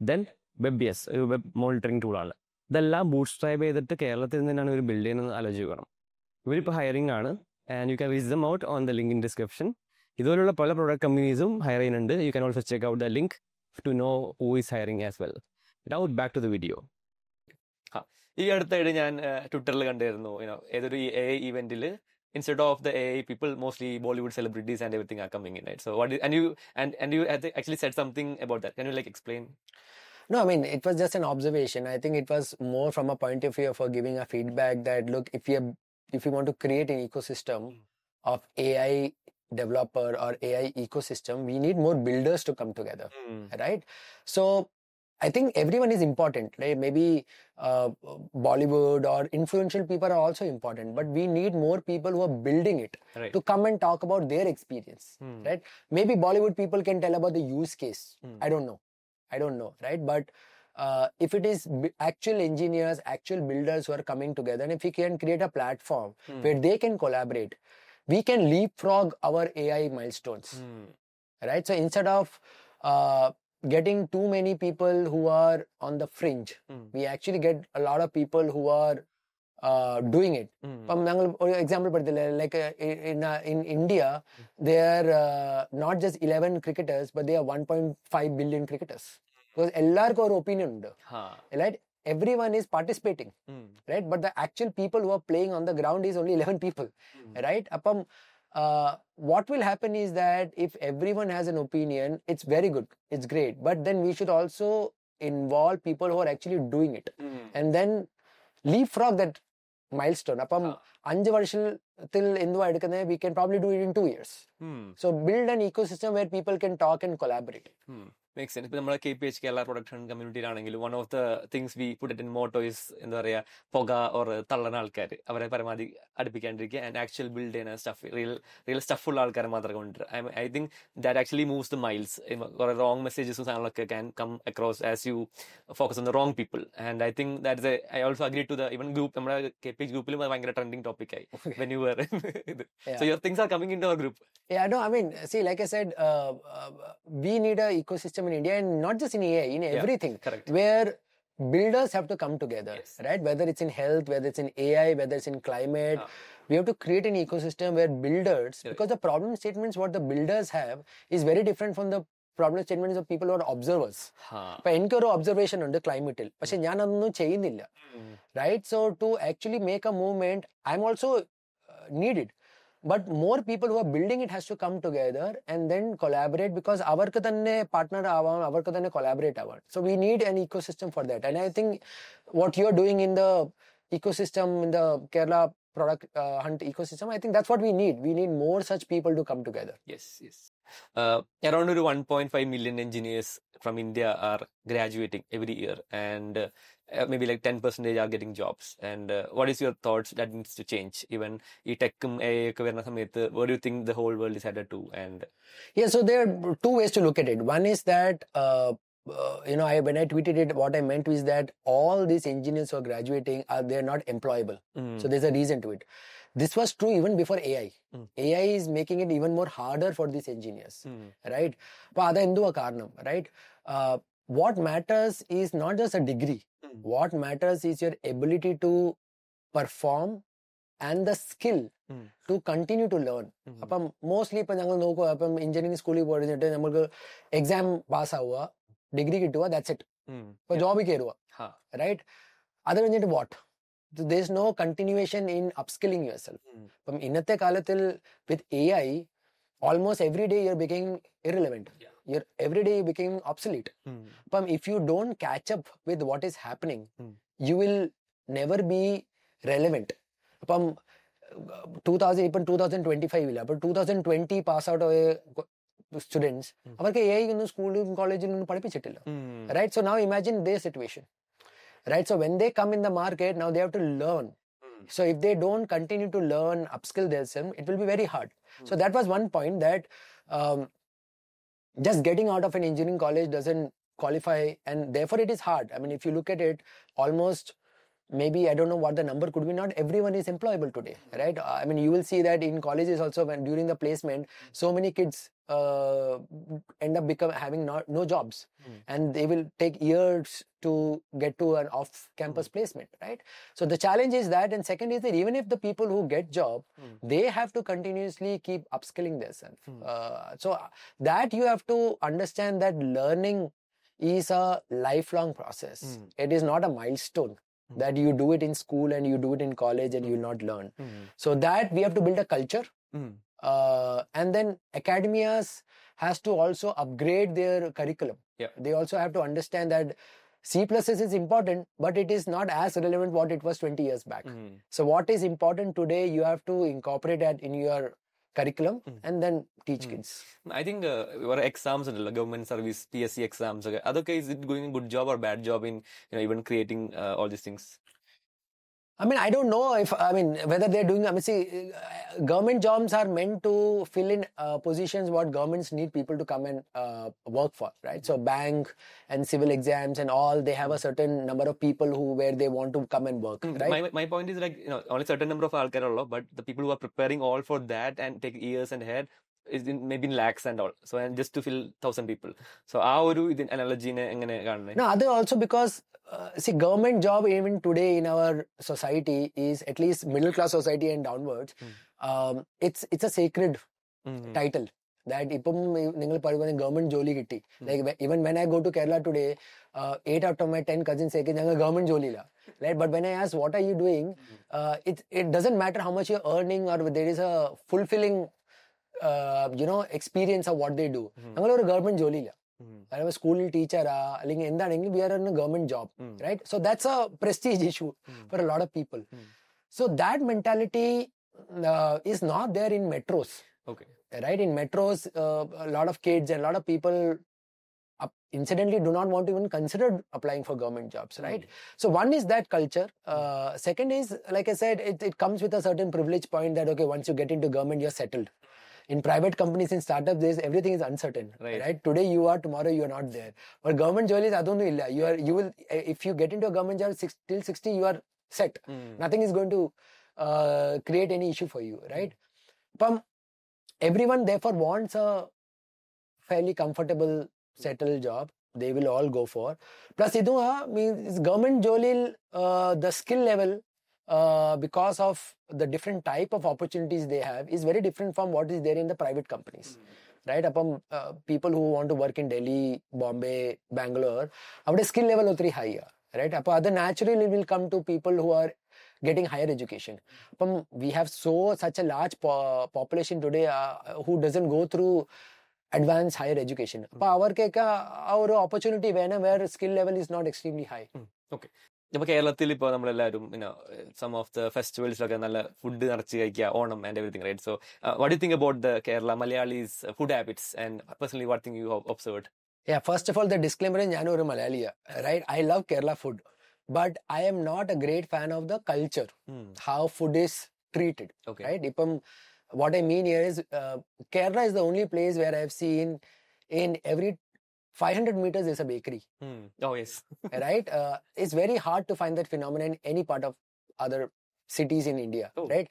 Then web ഒരു വെബ് മോണിറ്ററിംഗ് ടൂളാണ്. ഇതെല്ലാം ബൂട്ട് സ്ട്രാപ്പ് ചെയ്തിട്ട് കേരളത്തിൽ നിന്ന് തന്നെയാണ് ഇവർ ബിൽഡ് ചെയ്യുന്നത് ആലോചിക്കണം. ഇവരിപ്പോൾ ഹയറിംഗ് ആണ്, and you can reach them out on the link in description. ഇതുപോലുള്ള പല പ്രൊഡക്റ്റ് കമ്പനീസും ഹയർ ചെയ്യുന്നുണ്ട്. You can also check out the link to know who is hiring as well. Now back to the video. ഈ അടുത്തായിട്ട് ഞാൻ ട്വിറ്ററിൽ കണ്ടിരുന്നു, ഏതൊരു AI ഇവന്റിൽ instead of the AI people, mostly Bollywood celebrities and everything are coming in, right? So what is, and you actually said something about that. Can you like explain?
No, I mean, it was just an observation. I think it was more from a point of view for giving a feedback that, look, if you're if you want to create an ecosystem of AI developer or AI ecosystem, we need more builders to come together, right? So I think everyone is important, right? Maybe Bollywood or influential people are also important, but we need more people who are building it
Right.
to come and talk about their experience, right? Maybe Bollywood people can tell about the use case. I don't know, right? But if it is actual engineers, actual builders who are coming together, and if we can create a platform where they can collaborate, we can leapfrog our AI milestones, right? So instead of getting too many people who are on the fringe, we actually get a lot of people who are doing it. Example, like in India, there are not just 11 cricketers, but there are 1.5 billion cricketers. Because everyone's opinion, right? Everyone is participating, right? But the actual people who are playing on the ground is only 11 people, right? What will happen is that if everyone has an opinion, it's very good, it's great. But then we should also involve people who are actually doing it, and then leapfrog that milestone. Appam 5 varshil enduva edukkane, we can probably do it in 2 years. So build an ecosystem where people can talk and collaborate.
Makes sense. ഇപ്പോൾ നമ്മുടെ KPH Kerala production കമ്മ്യൂണിറ്റിയിലാണെങ്കിലും one of the things we put it in motto is എന്താ പറയുക പുക or തള്ളണ ആൾക്കാർ അവരെ പരമാവധി അടുപ്പിക്കാണ്ടിരിക്കുക ആൻഡ് ആക്ച്വൽ ബിൽഡ് ചെയ്യുന്ന സ്റ്റഫ് റിയൽ സ്റ്റഫുള്ള ആൾക്കാരെ മാത്രം കൊണ്ടുവരിക. I think that actually moves the miles. കുറെ റോങ് മെസ്സേജസും സാധനങ്ങളൊക്കെ can come across as you focus on the wrong people. And I think that I also agree to the even group നമ്മുടെ KPH ഗ്രൂപ്പിലും അത് ഭയങ്കര ട്രെൻഡിങ് ടോപ്പിക്കായി when you were ഇത്. So your things are coming into our group.
Yeah, no, I mean, see, like I said, we need an ecosystem in India, and not just in AI, in everything, where builders have to come together, right? Whether it's in health, whether it's in AI, whether it's in climate, we have to create an ecosystem where builders, because the problem statements what the builders have is very different from the problem statements of people who are observers. But എനിക്കൊരു observation ഉണ്ട് ക്ലൈമറ്റിൽ, പക്ഷെ ഞാൻ അതൊന്നും ചെയ്യുന്നില്ല, right? So to actually make a movement, I'm also needed. But more people who are building it has to come together and then collaborate, because avarku thanne partner avam, avarku thanne collaborate avam. So we need an ecosystem for that. And I think what you're doing in the ecosystem, in the Kerala product hunt ecosystem, I think that's what we need. We need more such people to come together.
Yes. Around 1.5 million engineers from India are graduating every year, and maybe like 10% are getting jobs. And what is your thoughts that needs to change? Even tech AI ഒക്കെ വരുന്ന സമയത്ത്, what do you think the whole world is headed to? And
yeah, so there are two ways to look at it. One is that when I tweeted it, what I meant is that all these engineers who are graduating they're not employable. So there's a reason to it. This was true even before AI. AI is making it even more harder for these engineers, right? But ada enduva karanam, right? What matters is not just a degree. What matters is your ability to perform and the skill to continue to learn. Appam mostly ipo njangal nokku appam engineering school il podinittu namakku exam pass avuva, degree kittuva, that's it. Ipo job keruva, right? Adu കഴിഞ്ഞിട്ട് what? There's no continuation in upskilling yourself. From innate kalathil with AI, almost every day you're becoming irrelevant. Every day you're becoming obsolete. If you don't catch up with what is happening, you will never be relevant. 2025 illa, but 2020 pass out students, avarke AI innu school college il padipichittilla, right? So now imagine their situation. Right, so when they come in the market, now they have to learn. So if they don't continue to learn, upskill themselves, it will be very hard. So that was one point, that just getting out of an engineering college doesn't qualify, and therefore it is hard. I mean, if you look at it, almost maybe, I don't know what the number could be, not everyone is employable today, right? I mean, you will see that in colleges also, when during the placement, so many kids end up having no jobs, and they will take years to get to an off-campus placement, right? So the challenge is that, and second is that even if the people who get job, they have to continuously keep upskilling themselves. So that you have to understand that learning is a lifelong process. It is not a milestone that you do it in school and you do it in college and you will not learn. So that we have to build a culture. And then academias has to also upgrade their curriculum. They also have to understand that, C++ is important, but it is not as relevant what it was 20 years back. So what is important today, you have to incorporate that in your curriculum and then teach kids.
I think your exams and government service, PSC exams, okay, is it doing a good job or bad job in even creating all these things?
I mean, I don't know whether they're doing, see, government jobs are meant to fill in positions what governments need people to come and work for, right? So bank and civil exams and all, they have a certain number of people where they want to come and work, right?
My point is like, only certain number of alkar, but the people who are preparing all for that and take years and ahead is maybe in lakhs and all. So, and just to fill 1,000 people. So, this analogy
No, other also because see, government job even today in our society is at least middle class society and downwards. It's a sacred title that government jolly gitti. Like even when I go to Kerala today, 8 out of my 10 cousins say government jolly la. Right? But when I ask what are you doing, it doesn't matter how much you're earning or there is a fulfilling experience of what they do. Government jolly la. I'm a school teacher, we are in a government job, right? So that's a prestige issue for a lot of people. So that mentality is not there in metros.
Okay.
Right? In metros, a lot of kids and a lot of people incidentally do not want to even consider applying for government jobs, right? So one is that culture. Second is, like I said, it comes with a certain privilege point that, okay, once you get into government, you're settled. In private companies, in startups, everything is uncertain. Right? Today you are, tomorrow you are not there. But government job is you will, if you get into a government job till 60, you are set. Nothing is going to create any issue for you, right? Everyone therefore wants a fairly comfortable, settled job. They will all go for. Plus, means government job, the skill level, because of the different type of opportunities they have is very different from what is there in the private companies, right? People who want to work in Delhi, Bombay, Bangalore, our skill level is very high, right? Other naturally will come to people who are getting higher education. We have such a large population today who doesn't go through advanced higher education. Our opportunity where skill level is not extremely high.
Okay. Some of the festivals like food Onam and everything, right? So what do you think about the Kerala Malayalis food habits and personally what thing you have observed?
Yeah, first of all, the disclaimer is Janu Malayali, right? I love Kerala food, but I am not a great fan of the culture, how food is treated, right? What I mean here is Kerala is the only place where I have seen in every 500 meters there's a bakery.
Oh, yes.
Right? It's very hard to find that phenomenon in any part of other cities in India, right?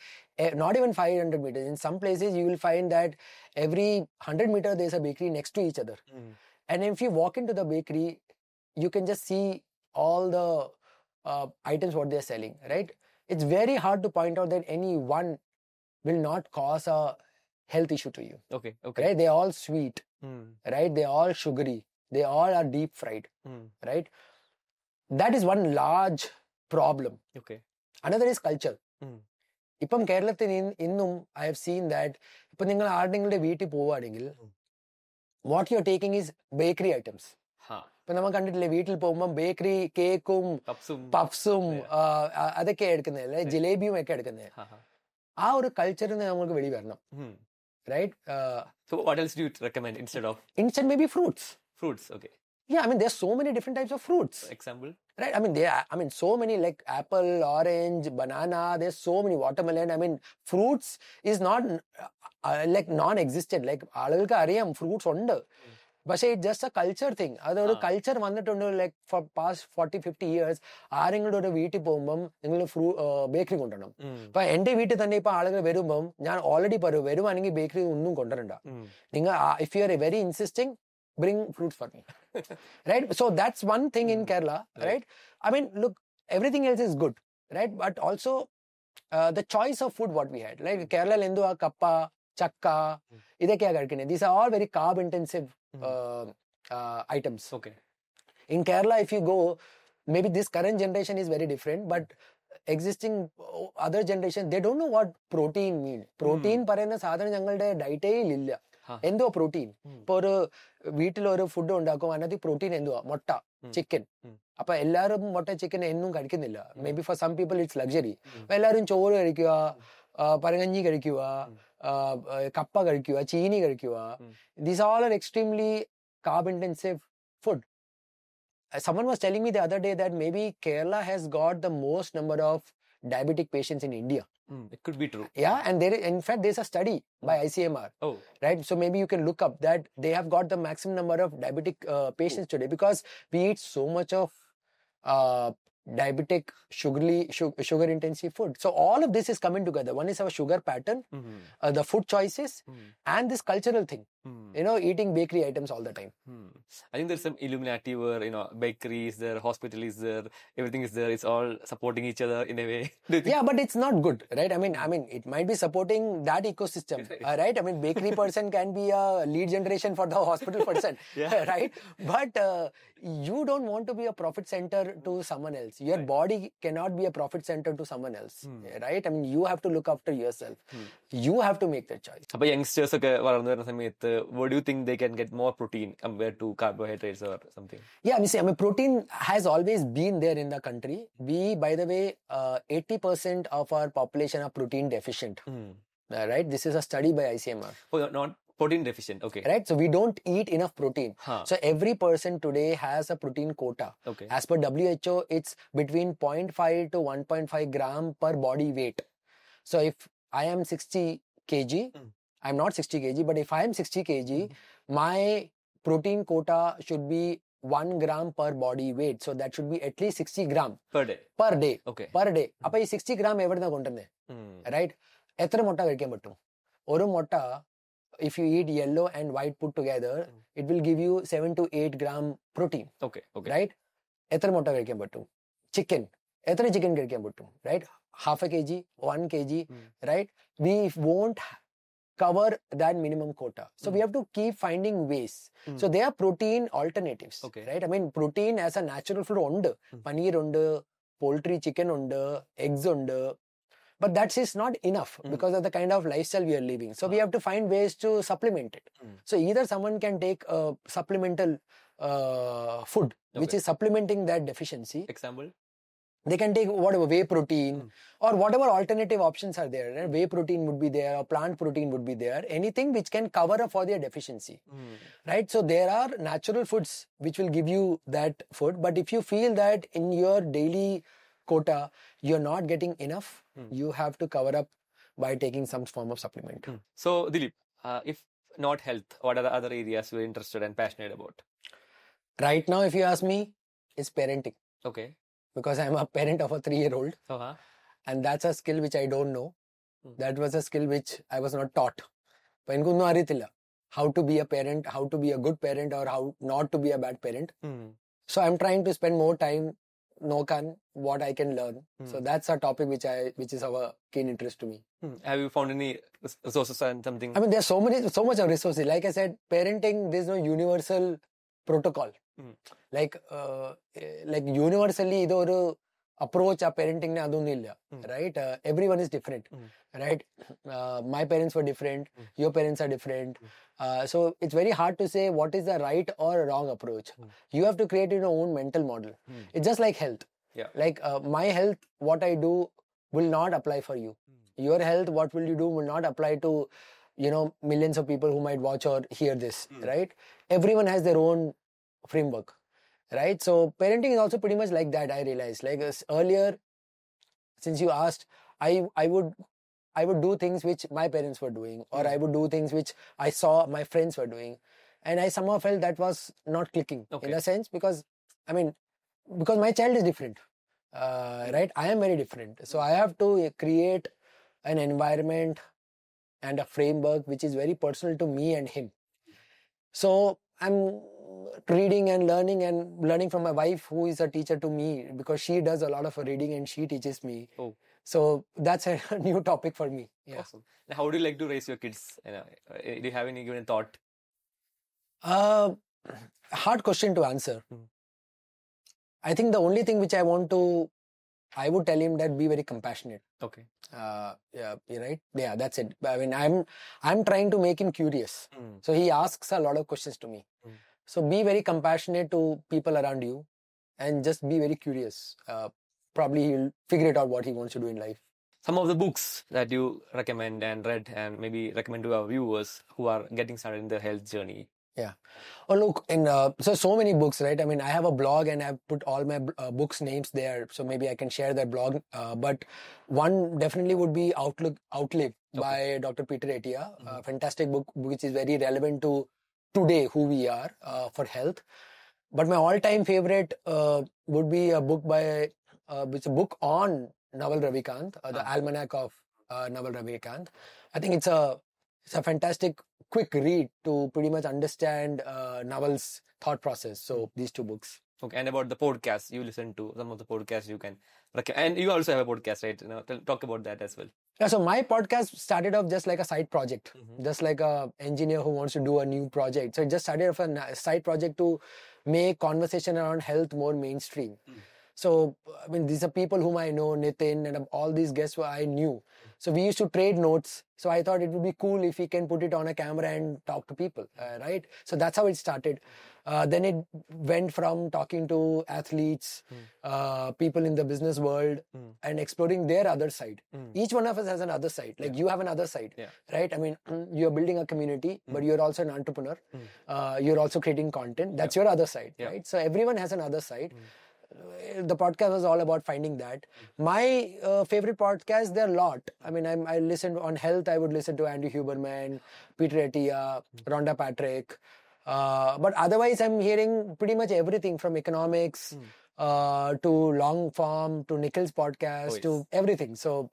Not even 500 meters. In some places, you will find that every 100 meters there's a bakery next to each other. And if you walk into the bakery, you can just see all the items what they're selling, right? It's very hard to point out that any one will not cause a health issue to you.
Okay.
Right? They're all sweet, right? They're all sugary. They all are deep fried, right? That is one large problem.
Okay.
Another is culture. Ippam Keralathil innum I have seen that what you're taking is bakery items. Bakery, cake, puffsum, jalebiyum. Our culture right?
So what else do you recommend instead of?
Instead maybe fruits.
Fruits, okay.
Yeah, I mean there's so many different types of fruits.
Example?
Right, I mean so many like apple, orange, banana, there's so many, watermelon. I mean fruits is not like non-existent. Like fruits under. But it's just a culture thing. That's culture like for past 40-50 years, ആരെങ്കിലും വീട്ടിൽ പോകുമ്പം നിങ്ങൾ bakery കൊണ്ടുവരണം. അപ്പൊ എന്റെ വീട്ടിൽ തന്നെ ഇപ്പൊ ആളുകൾ വരുമ്പം ഞാൻ ഓൾറെഡി പറയും വരുവാണെങ്കിൽ ബേക്കറി ഒന്നും കൊണ്ടുവരണ്ട. നിങ്ങൾ if you are very insisting, bring fruits for me. Right? So that's one thing in Kerala, right? I mean, look, everything else is good, right? But also the choice of food what we had. Like Kerala lendu kappa, chakka, these are all very carb intensive items.
Okay.
In Kerala, if you go, maybe this current generation is very different, but existing other generation, they don't know what protein means. Protein parayna sadhana njangalude diet illa. Endo protein. Ipo oru veetil oru food undakum anadi protein enduva motta. Chicken. അപ്പൊ എല്ലാവരും മുട്ട chicken എന്നും കഴിക്കുന്നില്ല. Maybe for some people it's luxury. അപ്പൊ എല്ലാവരും ചോറ് കഴിക്കുക, പരകഞ്ഞി കഴിക്കുക, കപ്പ കഴിക്കുക, ചീനി കഴിക്കുക. These all are extremely carb intensive food. Someone was telling me the other day that maybe Kerala has got the most number of diabetic patients in India.
It could be true.
Yeah, and in fact, there's a study by ICMR.
Oh.
Right? So maybe you can look up that they have got the maximum number of diabetic patients today because we eat so much of diabetic, sugar intensive food. So all of this is coming together. One is our sugar pattern, the food choices, and this cultural thing. Eating bakery items all the time.
I think there's some Illuminati where, bakery is there, hospital is there, everything is there. It's all supporting each other in a way.
Yeah, but it's not good, right? I mean, it might be supporting that ecosystem, right? I mean, bakery person can be a lead generation for the hospital person, right? But you don't want to be a profit center to someone else. Your body cannot be a profit center to someone else, right? I mean, you have to look after yourself. You have to make that choice.
അപ്പോൾ youngsters ഒക്കെ വളർന്നു വരുന്ന സമയത്ത് what do you think they can get more protein compared to carbohydrates or something?
Yeah, I mean, protein has always been there in the country. We, by the way, 80% of our population are protein deficient, right? This is a study by ICMR.
Oh, not protein deficient, okay.
Right, so we don't eat enough protein. So every person today has a protein quota.
Okay.
As per WHO, it's between 0.5 to 1.5 gram per body weight. So if I am 60 kg, I'm not 60 kg, but if I am 60 kg, my protein quota should be 1 gram per body weight. So that should be at least 60 gram
Per day.
per day.
Okay.
Per day. Appa ee 60 gram evidna kontunne, right? Etra motta കഴിക്കാൻ പറ്റും? ഒരു മുട്ട, if you eat yellow and white put together, it will give you 7 to 8 gram protein.
Okay.
Right? എത്ര മുട്ട കഴിക്കാൻ പറ്റും? Chicken, എത്ര chicken കഴിക്കാൻ പറ്റും? Right? Half a kg, 1 kg, right? We won't cover that minimum quota. So we have to keep finding ways. So there are protein alternatives, right? I mean, protein as a natural food undu. Paneer undu, poultry, chicken undu, eggs undu. But that is not enough because of the kind of lifestyle we are living. So we have to find ways to supplement it. So either someone can take supplemental food, which is supplementing that deficiency.
Example?
They can take whatever whey protein or whatever alternative options are there. Right? Whey protein would be there or plant protein would be there. Anything which can cover up for their deficiency. Right? So there are natural foods which will give you that food. But if you feel that in your daily quota you're not getting enough, you have to cover up by taking some form of supplement.
So Dilip, if not health, what are the other areas you're interested and passionate about?
Right now, if you ask me, it's parenting.
Okay.
Because I'm a parent of a 3-year-old. And that's a skill which I don't know. That was a skill which I was not taught. How to be a parent, how to be a good parent, or how not to be a bad parent. So I'm trying to spend more time what I can learn. So that's a topic which is of a keen interest to me.
Have you found any resources and something?
I mean, there's so much of resources. Like I said, parenting, there's no universal protocol. Like universally ido oru approach a parenting ne adonu illa, right? Everyone is different, right? My parents were different, your parents are different, so it's very hard to say what is the right or wrong approach. You have to create your own mental model. It's just like health. Like my health, what I do will not apply for you. Your health, what will you do will not apply to millions of people who might watch or hear this, right? Everyone has their own framework, right? So parenting is also pretty much like that. I realized, like earlier, since you asked, I would do things which my parents were doing, or I would do things which I saw my friends were doing, and I somehow felt that was not clicking in a sense, because my child is different, right? I am very different, so I have to create an environment and a framework which is very personal to me and him. So I'm reading and learning from my wife, who is a teacher to me, because she does a lot of reading and she teaches me. So that's a new topic for me.
Awesome. Now, how do you like to raise your kids? Do you have any given thought?
Hard question to answer. I think the only thing which I would tell him that be very compassionate.
Okay.
Yeah, right? Yeah, that's it. I mean, I'm trying to make him curious. So he asks a lot of questions to me. So be very compassionate to people around you. and just be very curious. Probably he'll figure it out what he wants to do in life.
Some of the books that you recommend and read and maybe recommend to our viewers who are getting started in their health journey.
Yeah. Oh, look, so many books, right? I mean, I have a blog and I've put all my books names there. So maybe I can share that blog. But one definitely would be Outlive by Dr. Peter Attia. A fantastic book, which is very relevant to today, who we are for health. But my all-time favorite would be a book it's a book on Naval Ravikant, the Almanac of Naval Ravikant. I think it's a fantastic quick read to pretty much understand Naval's thought process. So these two books.
Okay, and about the podcast, you listen to some of the podcasts you can recommend. And you also have a podcast, right? Talk about that as well.
Yeah, so my podcast started off just like a side project, just like a engineer who wants to do a new project. So it just started off a side project to make conversation around health more mainstream. So, I mean, these are people whom I know, Nitin, and all these guests who I knew. So we used to trade notes. So I thought it would be cool if we can put it on a camera and talk to people, right? So that's how it started. Then it went from talking to athletes, people in the business world, and exploring their other side. Each one of us has another side. Like you have another side, right? I mean, you're building a community, but you're also an entrepreneur. You're also creating content. That's your other side, right? So everyone has another side. The podcast was all about finding that. My favorite podcasts, there are a lot. I mean, I listened on health. I would listen to Andy Huberman, Peter Attia, Rhonda Patrick. But otherwise, I'm hearing pretty much everything from economics to long form to Nikhil's podcast to everything. So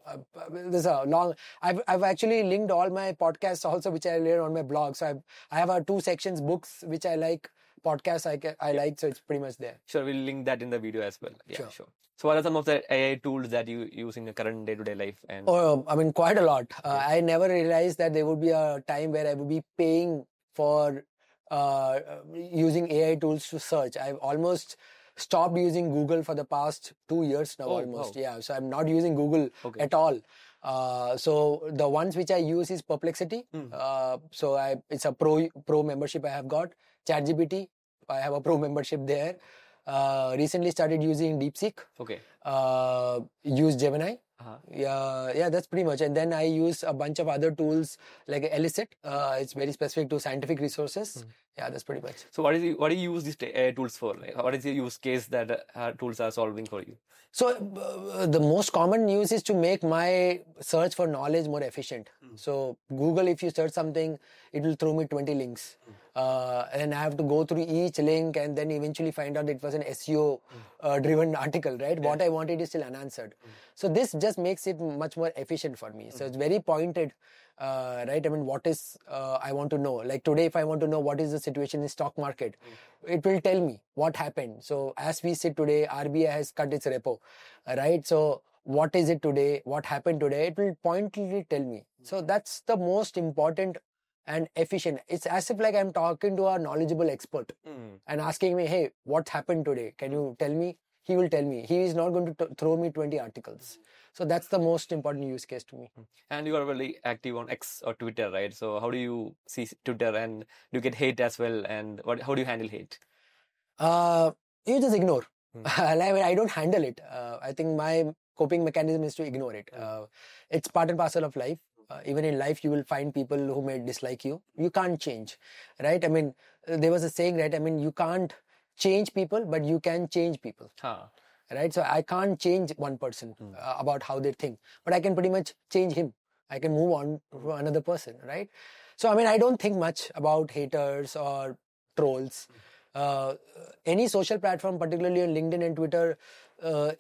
there's a long. I've actually linked all my podcasts also, which I laid on my blog. So I have 2 sections: books, which I like. Podcasts I like, so it's pretty much there.
Sure, we'll link that in the video as well. Yeah,
Sure.
So what are some of the AI tools that you use in your current day-to-day life? And
I mean, quite a lot. I never realized that there would be a time where I would be paying for using AI tools to search. I've almost stopped using Google for the past 2 years now, almost.
Wow.
Yeah, so I'm not using Google at all. So the ones which I use is Perplexity. So it's a pro membership I have got. ChatGPT, I have a pro membership there. Recently started using DeepSeek.
Okay.
Use Gemini. Yeah, that's pretty much. And then I use a bunch of other tools like Elicit. It's very specific to scientific resources. Yeah, that's pretty much.
So what do you use these AI tools for? Like, what is the use case that tools are solving for you?
So the most common use is to make my search for knowledge more efficient. So Google, if you search something, it will throw me 20 links. And I have to go through each link and then eventually find out it was an SEO driven article, right? What I wanted is still unanswered. So this just makes it much more efficient for me. So it's very pointed, right? I mean, what is I want to know? Like today, if I want to know what is the situation in stock market, it will tell me what happened. So as we sit today, RBI has cut its repo, right? So what is it today? What happened today? It will pointedly tell me. So that's the most important and efficient. It's as if like I'm talking to a knowledgeable expert and asking me, hey, what happened today? Can you tell me? He will tell me. He is not going to throw me 20 articles. So that's the most important use case to me.
And you are really active on X or Twitter, right? So how do you see Twitter, and do you get hate as well? And how do you handle hate?
You just ignore. I don't handle it. I think my coping mechanism is to ignore it. It's part and parcel of life. Even in life, you will find people who may dislike you. You can't change, right? I mean, there was a saying, right? I mean, you can't change people, but you can change people, right? So I can't change one person about how they think, but I can pretty much change him. I can move on to another person, right? So, I mean, I don't think much about haters or trolls. Any social platform, particularly on LinkedIn and Twitter,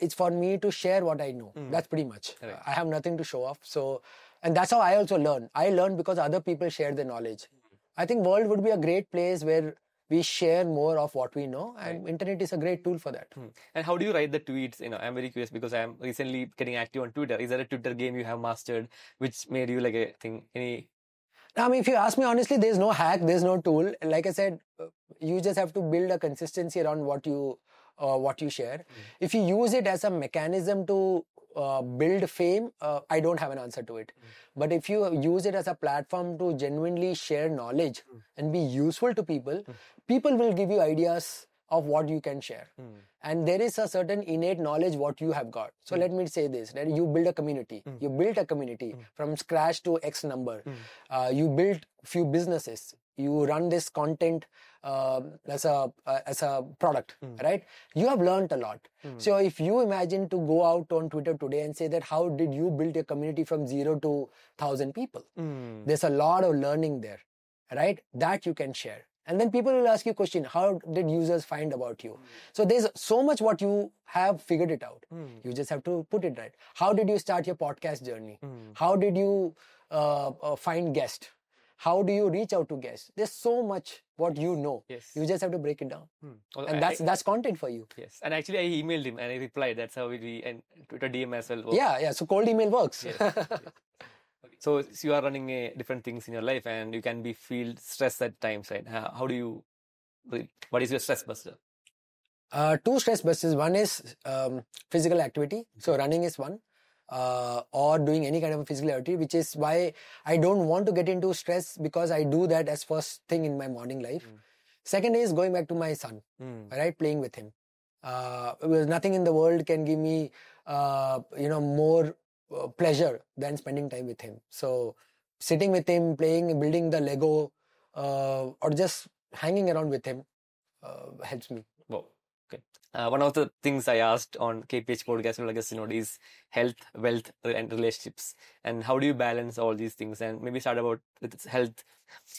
it's for me to share what I know. That's pretty much.
Right.
I have nothing to show off. So, and that's how I also learn. I learn because other people share their knowledge. I think world would be a great place where we share more of what we know, and internet is a great tool for that.
And how do you write the tweets? I'm very curious because I'm recently getting active on Twitter. Is there a Twitter game you have mastered which made you like a thing?
I mean, if you ask me honestly, there's no hack, there's no tool. Like I said, you just have to build a consistency around what you share. If you use it as a mechanism to build fame, I don't have an answer to it. But if you use it as a platform to genuinely share knowledge and be useful to people, people will give you ideas of what you can share. and there is a certain innate knowledge what you have got. So let me say this, that you build a community. You built a community from scratch to X number. You built few businesses. You run this content as a product, right? You have learned a lot. So if you imagine to go out on Twitter today and say that how did you build a community from 0 to 1,000 people? There's a lot of learning there, right? That you can share. And then people will ask you a question, how did users find about you? So there's so much what you have figured it out. You just have to put it right. How did you start your podcast journey? How did you find guests? How do you reach out to guests? There's so much what you know.
Yes.
You just have to break it down.
Also,
And that's content for you.
yes. And actually, I emailed him and I replied. That's how we and Twitter DM as well works.
Yeah. So cold email works.
Yes, yes. Okay. So you are running different things in your life, and you can feel stressed at times, right? How do you? What is your stress buster?
Two stress busters. One is physical activity. So running is one. Or doing any kind of a physical activity, which is why I don't want to get into stress, because I do that as first thing in my morning life. Second is going back to my son, right? Playing with him. Because nothing in the world can give me, more pleasure than spending time with him. So sitting with him, playing, building the Lego, or just hanging around with him helps me.
Wow. Okay. One of the things I asked on KPH podcast is health, wealth, and relationships. And how do you balance all these things? And maybe start about with health.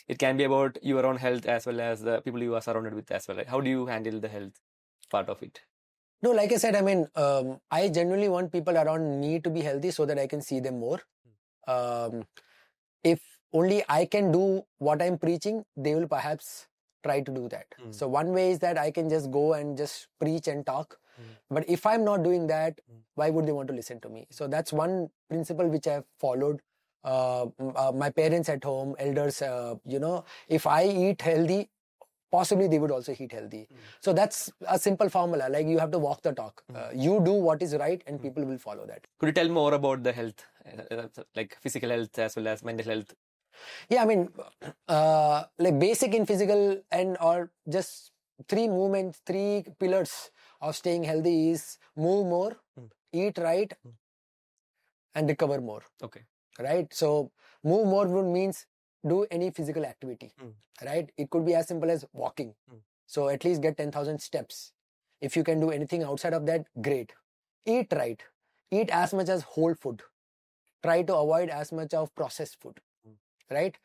It can be about your own health as well as the people you are surrounded with as well. Right? How do you handle the health part of it?
No, like I said, I mean, I genuinely want people around me to be healthy so that I can see them more. If only I can do what I'm preaching, they will perhaps try to do that. So one way is that I can just go and just preach and talk. But if I'm not doing that, why would they want to listen to me? So that's one principle which I've followed. My parents at home, elders, if I eat healthy, possibly they would also eat healthy. So that's a simple formula. Like you have to walk the talk. You do what is right and people will follow that.
Could you tell more about the health, like physical health as well as mental health?
Yeah, I mean, like basic in physical and or just three pillars of staying healthy is move more, eat right, and recover more.
Okay.
Right? So move more would means do any physical activity. Right? It could be as simple as walking. So at least get 10,000 steps. If you can do anything outside of that, great. Eat right. Eat as much as whole food. Try to avoid as much of processed food. Right?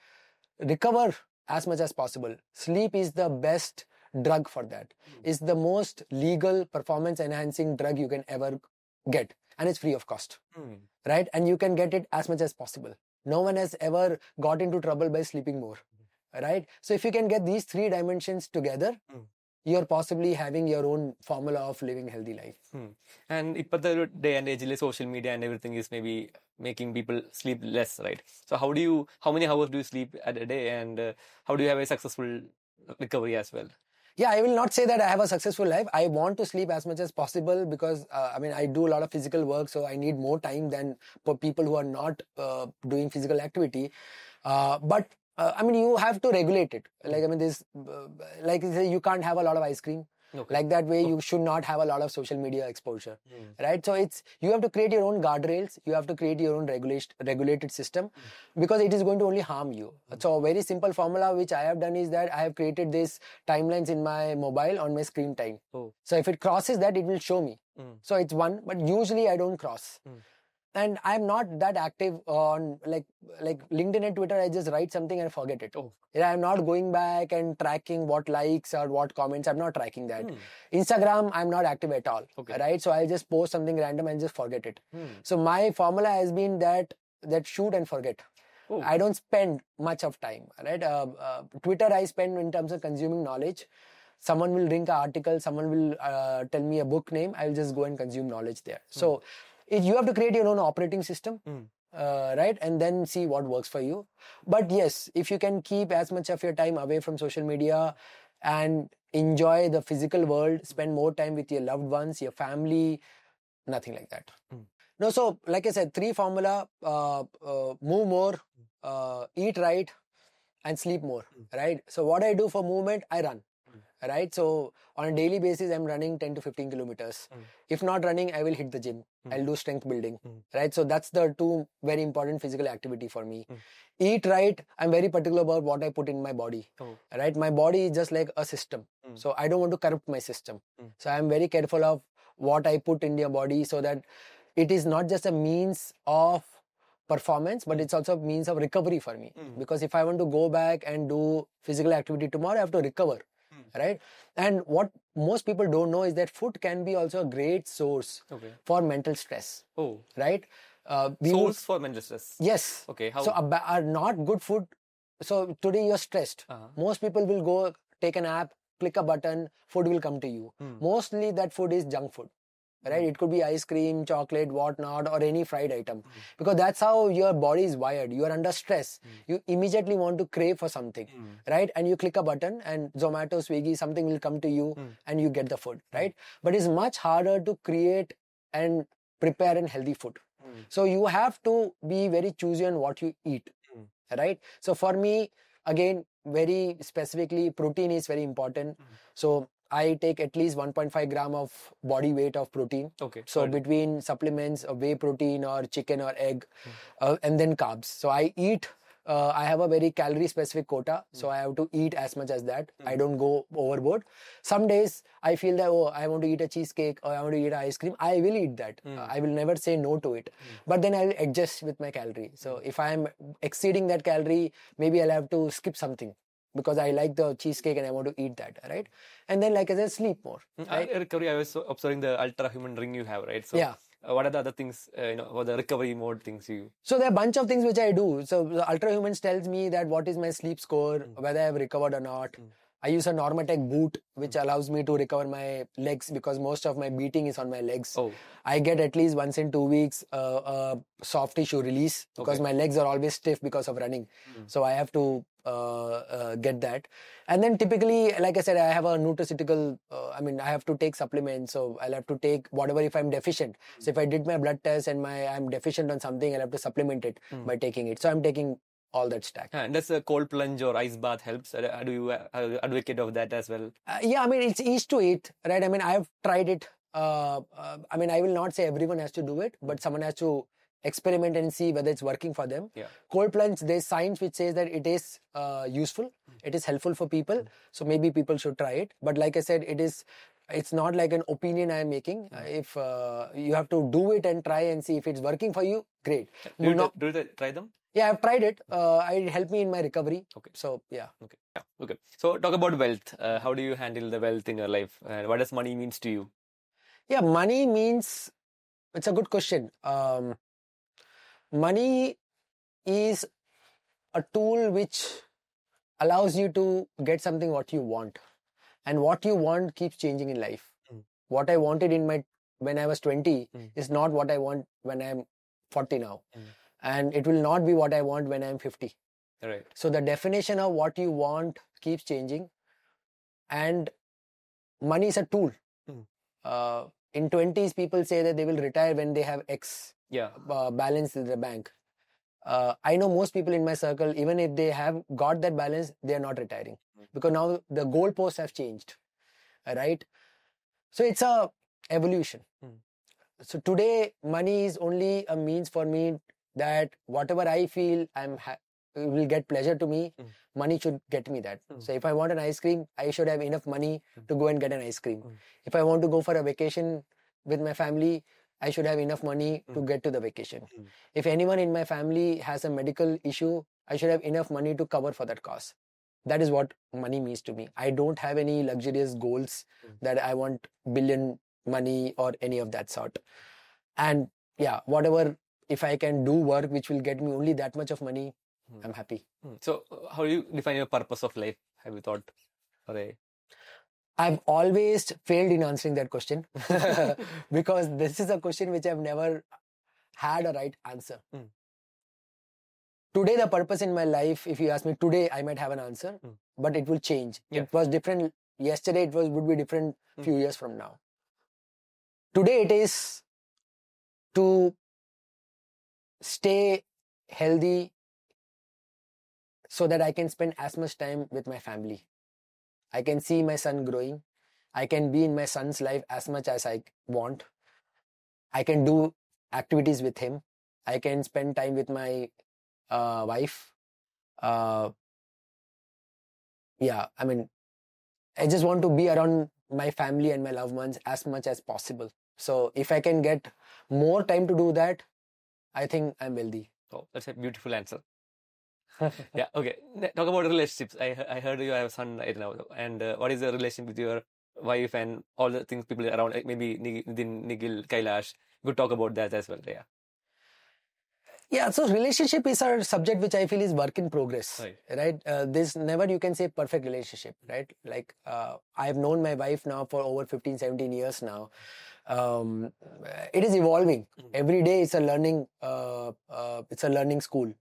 Recover as much as possible. Sleep is the best drug for that. It's the most legal performance enhancing drug you can ever get, and it's free of cost. Right? And you can get it as much as possible. No one has ever got into trouble by sleeping more. Right? So if you can get these three dimensions together, you're possibly having your own formula of living a healthy life.
And the day and age, social media and everything is maybe making people sleep less, right? So how many hours do you sleep at a day, and how do you have a successful recovery as well?
Yeah, I will not say that I have a successful life. I want to sleep as much as possible because, I do a lot of physical work, so I need more time than for people who are not doing physical activity. But you have to regulate it. Like you can't have a lot of ice cream. Okay. Like that way, you should not have a lot of social media exposure, right? So you have to create your own guardrails. You have to create your own regulated system because it is going to only harm you. So a very simple formula which I have done is that I have created these timelines in my mobile on my screen time. So if it crosses that, it will show me. So it's one, but usually I don't cross. And I'm not that active on like LinkedIn and Twitter. I just write something and forget it. I'm not going back and tracking what likes or what comments. I'm not tracking that. Instagram, I'm not active at all. Right? So I'll just post something random and just forget it. So my formula has been that shoot and forget. I don't spend much of time. Right? Twitter, I spend in terms of consuming knowledge. Someone will link an article. Someone will tell me a book name. I'll just go and consume knowledge there. So you have to create your own operating system, right? And then see what works for you. But yes, if you can keep as much of your time away from social media and enjoy the physical world, spend more time with your loved ones, your family, nothing like that. No, so like I said, three formula, move more, eat right, and sleep more, right? So what I do for movement, I run. right? So on a daily basis, I'm running 10 to 15 kilometers. If not running, I will hit the gym. I'll do strength building, right? So that's the two very important physical activity for me. Eat right. I'm very particular about what I put in my body, right? My body is just like a system. So I don't want to corrupt my system. So I'm very careful of what I put in your body so that it is not just a means of performance, but it's also a means of recovery for me. Because if I want to go back and do physical activity tomorrow, I have to recover, right? And what most people don't know is that food can be also a great source for mental stress, right?
Source for mental stress.
Yes.
Okay. How?
So are not good food. So today you're stressed. Most people will go take an app, click a button, food will come to you. Mostly that food is junk food. Right? It could be ice cream, chocolate, whatnot, or any fried item. Because that's how your body is wired. You are under stress. You immediately want to crave for something, right? And you click a button and Zomato, Swiggy, something will come to you and you get the food, right? But it's much harder to create and prepare an healthy food. So you have to be very choosy on what you eat, right? So for me, again, very specifically, protein is very important. So I take at least 1.5 gram of body weight of protein. So between supplements, whey protein or chicken or egg, and then carbs. So I eat, I have a very calorie specific quota. So I have to eat as much as that. I don't go overboard. Some days I feel that, oh, I want to eat a cheesecake or I want to eat ice cream. I will eat that. I will never say no to it. But then I will adjust with my calorie. So if I am exceeding that calorie, maybe I'll have to skip something, because I like the cheesecake and I want to eat that, right? And then, like I said, sleep more. Right?
Recovery, I was observing the ultra human ring you have, right? So, what are the other things, what the recovery mode things you...
So there are a bunch of things which I do. So the Ultra Humans tells me that what is my sleep score, whether I have recovered or not. I use a Normatec boot, which allows me to recover my legs, because most of my beating is on my legs. I get at least once in 2 weeks a soft tissue release, because my legs are always stiff because of running. So I have to get that. And then typically, like I said, I have a nutraceutical, I have to take supplements. So I'll have to take whatever if I'm deficient. So if I did my blood test and I'm deficient on something, I'll have to supplement it by taking it. So I'm taking all that stack.
And does a cold plunge or ice bath helps? Do you advocate of that as well?
It's each to each, right? I've tried it. I will not say everyone has to do it, but someone has to experiment and see whether it's working for them. Cold plunge, there's science which says that it is useful, it is helpful for people. So maybe people should try it. But like I said, it's not like an opinion I am making. If you have to do it and try and see if it's working for you, great.
Do you try them?
Yeah, I've tried it. It helped me in my recovery. So, yeah.
Okay. So, talk about wealth. How do you handle the wealth in your life? What does money means to you?
Yeah, money means... It's a good question. Money is a tool which allows you to get something what you want. And what you want keeps changing in life. What I wanted when I was 20 is not what I want when I'm 40 now. And it will not be what I want when I'm 50.
Right.
So the definition of what you want keeps changing. And money is a tool. In 20s, people say that they will retire when they have X balance in the bank. I know most people in my circle, even if they have got that balance, they are not retiring. Because now the goalposts have changed. Right? So it's a evolution. So today, money is only a means for me that whatever I feel will get pleasure to me, money should get me that. So if I want an ice cream, I should have enough money to go and get an ice cream. If I want to go for a vacation with my family, I should have enough money to get to the vacation. If anyone in my family has a medical issue, I should have enough money to cover for that cost. That is what money means to me. I don't have any luxurious goals that I want billion money or any of that sort. And whatever, if I can do work which will get me only that much of money, I'm happy.
So how do you define your purpose of life? Have you thought?
I've always failed in answering that question because this is a question which I've never had a right answer. Today, the purpose in my life, if you ask me today, I might have an answer, but it will change. It was different yesterday, would be different few years from now. Today, it is to stay healthy so that I can spend as much time with my family. I can see my son growing. I can be in my son's life as much as I want. I can do activities with him. I can spend time with my wife. Yeah, I mean, I just want to be around my family and my loved ones as much as possible. So if I can get more time to do that, I think I'm wealthy.
Oh, that's a beautiful answer. Yeah, okay. Talk about relationships. I heard you have a son right now. And what is the relation with your wife and all the things people around, like maybe Nidin, Nigil, Kailash? We could talk about that as well. Yeah.
Yeah, so relationship is a subject which I feel is work in progress,
Right.
right? There's never you can say perfect relationship, right? Like I've known my wife now for over 15, 17 years now. It is evolving. Every day it's a learning school.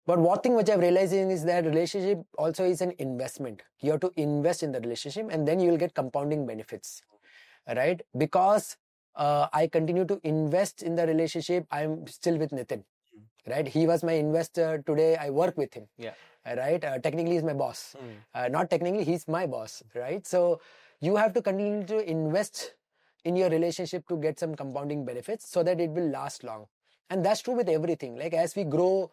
But one thing which I've realized is that relationship also is an investment. You have to invest in the relationship and then you will get compounding benefits, right? Because I continue to invest in the relationship, I'm still with Nitin, right? He was my investor. Today I work with him,
Yeah.
right? Technically he's my boss. Not technically, he's my boss, right? So you have to continue to invest in your relationship to get some compounding benefits so that it will last long. And that's true with everything. Like as we grow,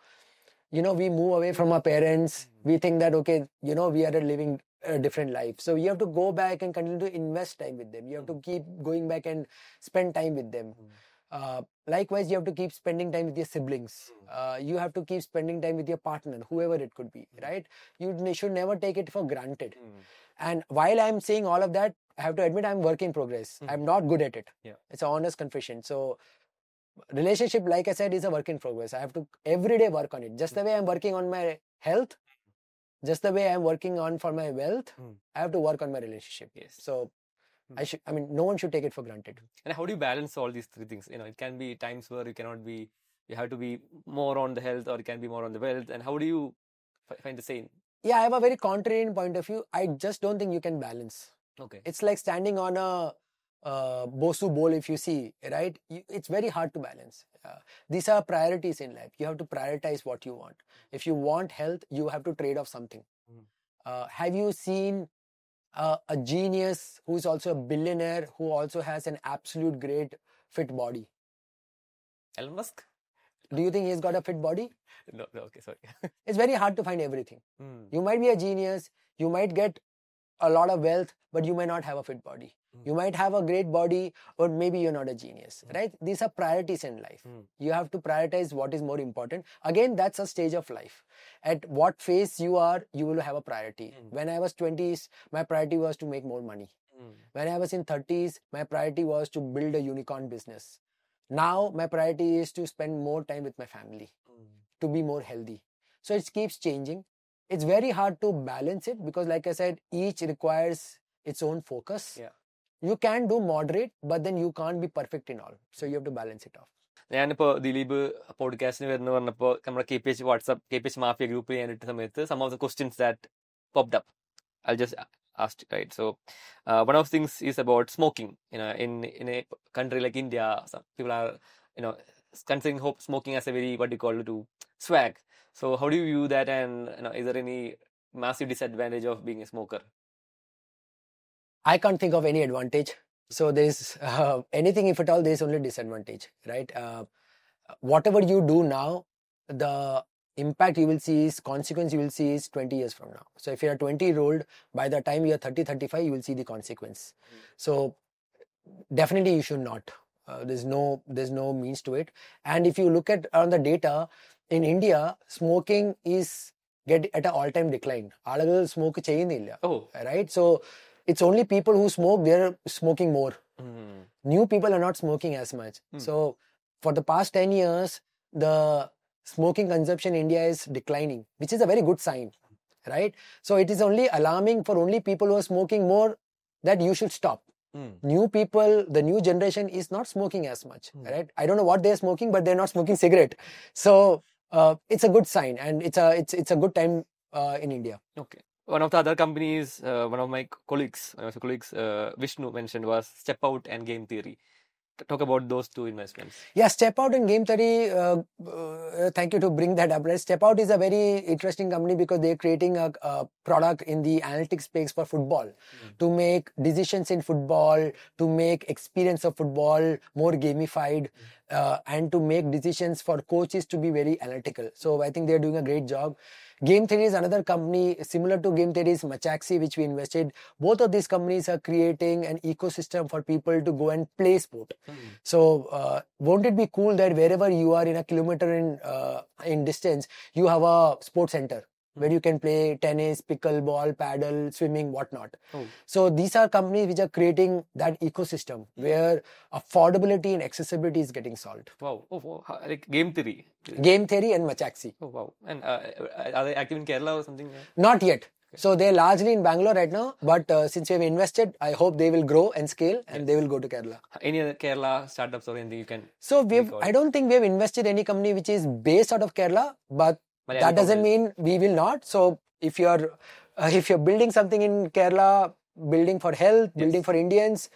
we move away from our parents. We think that, okay, we are living a different life. So you have to go back and continue to invest time with them. You have to keep going back and spend time with them. Likewise, you have to keep spending time with your siblings. You have to keep spending time with your partner, whoever it could be, right? You should never take it for granted. And while I'm saying all of that, I have to admit I'm work in progress. I'm not good at it.
Yeah.
It's an honest confession. So relationship, like I said, is a work in progress. I have to every day work on it. Just the way I'm working on my health, just the way I'm working on for my wealth, I have to work on my relationship.
Yes.
So no one should take it for granted.
And how do you balance all these three things? It can be times where you have to be more on the health, or it can be more on the wealth. And how do you find the same?
Yeah, I have a very contrarian point of view. I just don't think you can balance.
Okay.
It's like standing on a Bosu bowl, if you see, right? It's very hard to balance. These are priorities in life. You have to prioritize what you want. If you want health, you have to trade off something. Have you seen a genius who's also a billionaire who also has an absolute great fit body?
Elon Musk?
Do you think he's got a fit body?
No, okay, sorry.
It's very hard to find everything. You might be a genius, you might get a lot of wealth, but you may not have a fit body. You might have a great body, or maybe you're not a genius, right? These are priorities in life. You have to prioritize what is more important. Again, that's a stage of life. At what phase you are, you will have a priority. When I was 20s, my priority was to make more money. When I was in 30s, my priority was to build a unicorn business. Now, my priority is to spend more time with my family, to be more healthy. So it keeps changing. It's very hard to balance it because, like I said, each requires its own focus.
Yeah.
You can do moderate, but then you can't be perfect in all. So you have to balance it off.
ഞാനിപ്പോൾ ദിലീപ് പോഡ്കാസ്റ്റിന് വരുന്ന പറഞ്ഞപ്പോൾ നമ്മുടെ KPH WhatsApp KPH mafia group ചെയ്യാനിട്ട സമയത്ത് some of the questions that popped up, I'll just ask, right? So one of the things is about smoking. In a country like India, some people are considering smoking as a very, what do you call it, to swag. So how do you view that, and is there any massive disadvantage of being a smoker?
I can't think of any advantage. So there's anything, if at all, there's only disadvantage, right? Whatever you do now, the impact you will see is, consequence you will see is 20 years from now. So if you're a 20-year-old, by the time you're 30, 35, you will see the consequence. So definitely you should not. There's no means to it. And if you look at on the data, in India, smoking is at an all-time decline. Alagal smoke cheyunnilla.
Oh.
Right? So it's only people who smoke, they're smoking more. New people are not smoking as much. So for the past 10 years, the smoking consumption in India is declining, which is a very good sign, right? So it is only alarming for only people who are smoking more that you should stop. New people, the new generation is not smoking as much, right? I don't know what they're smoking, but they're not smoking cigarette. So it's a good sign, and it's a good time in India.
Okay. One of the other companies, one of my colleagues, Vishnu mentioned, was Step Out and Game Theory. talk about those two investments.
Yeah, Step Out and Game Theory, thank you to bring that up. Right? Step Out is a very interesting company because they're creating a product in the analytics space for football to make decisions in football, to make experience of football more gamified, and to make decisions for coaches to be very analytical. So I think they're doing a great job. Game Theory is another company similar to Game Theory is Machaxi, which we invested. Both of these companies are creating an ecosystem for people to go and play sport. So won't it be cool that wherever you are in a kilometer in distance, you have a sports center where you can play tennis, pickleball, paddle, swimming, whatnot. So these are companies which are creating that ecosystem where affordability and accessibility is getting solved.
Wow. Like Game Theory.
Game Theory and Machaxi.
Oh, wow. And are they active in Kerala or something?
Not yet. So they're largely in Bangalore right now, but since we have invested, I hope they will grow and scale and they will go to Kerala.
Any other Kerala startups or anything you can?
So I don't think we have invested any company which is based out of Kerala, but that doesn't mean we will not. So if you're building something in Kerala, building for health, building for Indians,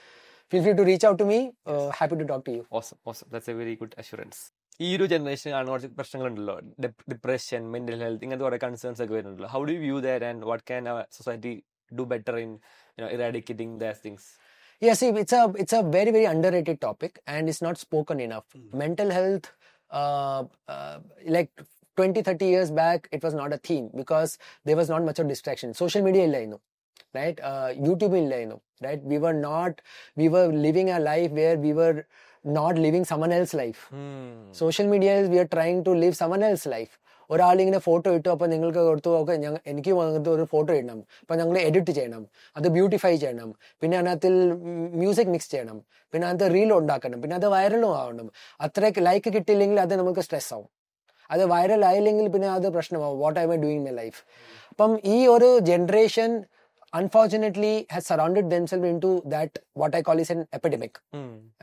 feel free to reach out to me. Happy to talk to you.
Awesome. That's a very good assurance. ഈ ഒരു ജനറേഷനാണ് കുറച്ച് പ്രശ്നങ്ങളുണ്ടല്ലോ, depression, mental health, ഇങ്ങനത്തെ കുറെ concerns ഒക്കെ വരുന്നുണ്ടല്ലോ. How do view that and what can society do better in eradicating those things?
Yeah, see, it's a very, very underrated topic and it's not spoken enough. Mental health, like 20-30 years back, it was not a theme because there was not much of distraction. Social media illa ino, right? YouTube illa ino, right? We were living a life where we were not living someone else's life. Social media is we are trying to live someone else's life. ഒരാളിങ്ങനെ photo ഇട്ടു, അപ്പോൾ നിങ്ങൾക്ക് കൊടുത്തു ഒക്കെ എനിക്ക് വന്നിട്ട് ഒരു photo ഇടണം, അപ്പം ഞങ്ങൾ എഡിറ്റ് ചെയ്യണം, അത് ബ്യൂട്ടിഫൈ ചെയ്യണം, പിന്നെ അതിനകത്തിൽ മ്യൂസിക് മിക്സ് ചെയ്യണം, പിന്നെ അതിനകത്ത് റീൽ ഉണ്ടാക്കണം, പിന്നെ അത് വൈറലും ആവണം. അത്രയ്ക്ക് ലൈക്ക് കിട്ടിയില്ലെങ്കിൽ അത് നമുക്ക് സ്ട്രെസ് ആവും. അത് വൈറൽ ആയില്ലെങ്കിൽ പിന്നെ അത് പ്രശ്നമാവും. What I doing in my life. അപ്പം ഈ ഒരു generation unfortunately has surrounded themselves into that what I call is an epidemic.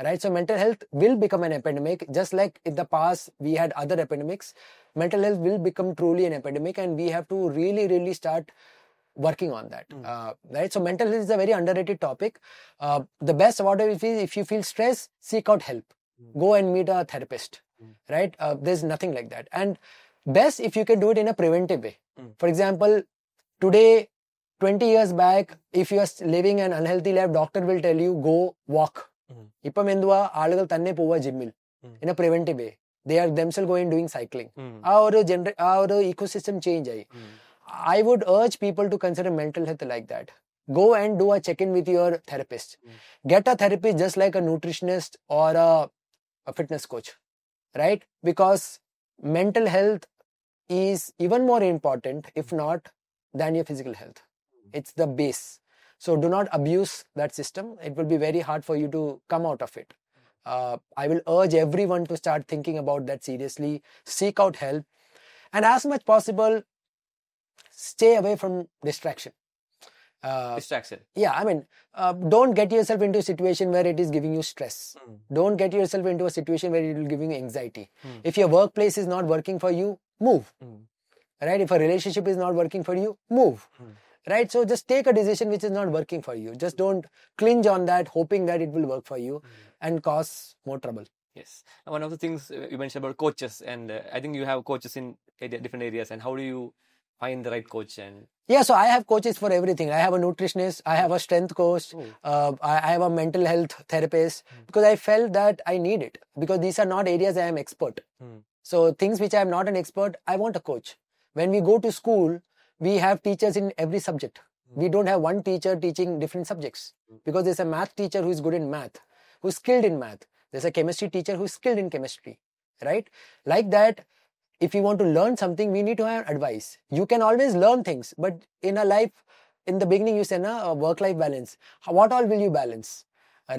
Right? So mental health will become an epidemic, just like in the past we had other epidemics. Mental health will become truly an epidemic and we have to really, really start working on that. Right? So mental health is a very underrated topic. The best about it is if you feel stress, seek out help. Go and meet a therapist. Right? There's nothing like that. And best if you can do it in a preventive way. For example, today, 20 years back, if you are living an unhealthy life, doctor will tell you go walk. ഇപ്പം എന്തുവാ, ആളുകൾ തന്നെ പോവാ ജിമ്മിൽ in a preventive way. They are themselves going doing cycling. ആ ഒരു ecosystem change ആയി. I would urge people to consider mental health like that. Go and do a check-in with your therapist. Get a therapist just like a nutritionist or a fitness coach. Right? Because mental health is even more important, if not, than your physical health. It's the base. So do not abuse that system. It will be very hard for you to come out of it. I will urge everyone to start thinking about that seriously. Seek out help. And as much possible, stay away from distraction.
Distraction.
Yeah, I mean, don't get yourself into a situation where it is giving you stress. Don't get yourself into a situation where it will give you anxiety. If your workplace is not working for you, move. Right? If a relationship is not working for you, move. Right? So just take a decision which is not working for you. Just don't clinch on that, hoping that it will work for you and cause more trouble.
Yes. And one of the things you mentioned about coaches, and I think you have coaches in different areas. And how do you find the right coach? And
yeah, so I have coaches for everything. I have a nutritionist, I have a strength coach, I have a mental health therapist, because I felt that I need it, because these are not areas I am expert. So things which I am not an expert, I want a coach. When we go to school, we have teachers in every subject. We don't have one teacher teaching different subjects, because there's a math teacher who is good in math, who's skilled in math. There's a chemistry teacher who's skilled in chemistry, right? Like that, if you want to learn something, we need to have advice. You can always learn things, but in a life, in the beginning you said, a work-life balance. What all will you balance?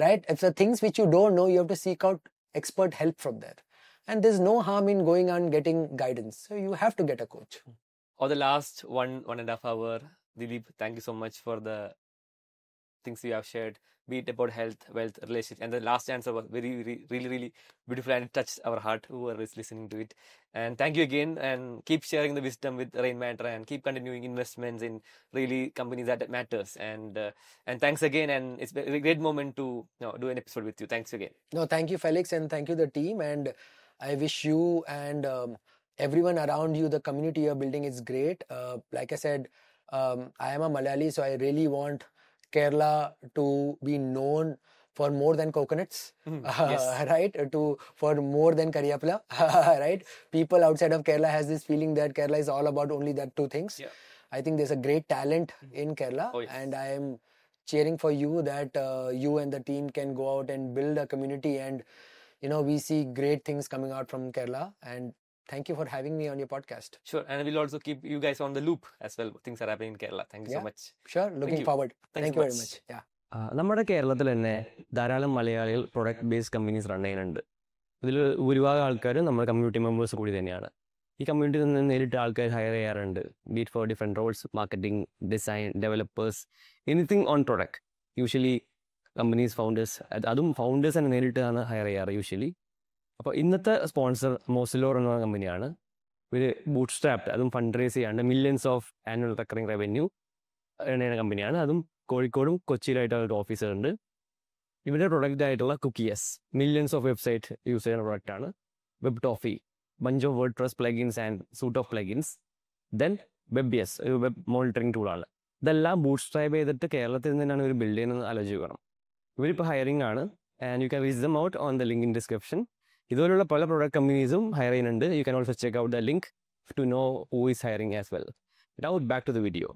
Right? If the things which you don't know, you have to seek out expert help from there. And there's no harm in going on getting guidance. So you have to get a coach.
For the last 1.5 hour, Dilip, thank you so much for the things you have shared, be it about health, wealth, relationships. And the last answer was really beautiful, and it touched our heart, whoever is listening to it. And thank you again, and keep sharing the wisdom with Rain Mantra, and keep continuing investments in really companies that matters. And thanks again, and it's a great moment to do an episode with you. Thanks again.
No, thank you, Felix, and thank you, the team. And I wish you and everyone around you, the community you're building is great. Like I said, I am a Malayali, so I really want Kerala to be known for more than coconuts,
Yes.
right? For more than Kariyapla, right? People outside of Kerala has this feeling that Kerala is all about only that two things.
Yeah.
I think there's a great talent in Kerala,
Oh, yes.
and I am cheering for you that you and the team can go out and build a community, and we see great things coming out from Kerala. And thank you for having me on your podcast.
Sure, and we'll also keep you guys on the loop as well. Things are happening in Kerala. Thank you so
Yeah.
much.
Sure, looking
you.
forward.
Thanks
Thank
so
you very
much.
much. Yeah.
നമ്മുടെ കേരളത്തിൽ തന്നെ ധാരാളം മലയാളികൾ product based companies run ചെയ്യുന്നുണ്ട്. ഇതിൽ ഭൂരിഭാഗം ആൾക്കാരും നമ്മുടെ കമ്മ്യൂണിറ്റി മെമ്പേഴ്സ് കൂടി തന്നെയാണ്. ഈ കമ്മ്യൂണിറ്റിയിൽ നിന്ന് നേരിട്ട് ആൾക്കാർ ഹയർ ചെയ്യാറുണ്ട്. Be it for different roles, marketing, design, developers, anything on product. Usually companies founders, അതും ഫൗണ്ടേഴ്സ് തന്നെ നേരിട്ടാണ് ഹയർ ചെയ്യാറ് യൂഷ്വലി. അപ്പോൾ ഇന്നത്തെ സ്പോൺസർ മോസിലോർ എന്ന കമ്പനിയാണ്. ഇവർ ബൂട്ട് സ്ട്രാപ്ഡ്, അതും ഫണ്ട് റേസ് ചെയ്യാണ്ട് millions of annual recurring revenue എണ്ണ കമ്പനിയാണ്. അതും കോഴിക്കോടും കൊച്ചിയിലായിട്ട് അവരുടെ ഓഫീസുകളുണ്ട്. ഇവരുടെ പ്രൊഡക്റ്റ് ആയിട്ടുള്ള കുക്കിയസ് മില്യൺസ് ഓഫ് വെബ്സൈറ്റ് യൂസ് ചെയ്യുന്ന പ്രൊഡക്റ്റാണ്. Web toffee, bunch of word press plugins and suit of plugins. Then web ഒരു വെബ് മോണിറ്ററിംഗ് ടൂളാണ്. ഇതെല്ലാം ബൂട്ട് സ്ട്രാപ്പ് ചെയ്തിട്ട് കേരളത്തിൽ നിന്നാണ് ഇവർ ബിൽഡ് ചെയ്യുന്നത് ആലോചിക്കണം. ഇവരിപ്പോൾ ഹയറിംഗ് ആണ്, and you can reach them out on the link in description. ഇതുപോലുള്ള പല പ്രൊഡക്റ്റ് കമ്പനീസും ഹയർ ചെയ്യുന്നുണ്ട്. You can also check out the link to know who is hiring as well. Now back to the video.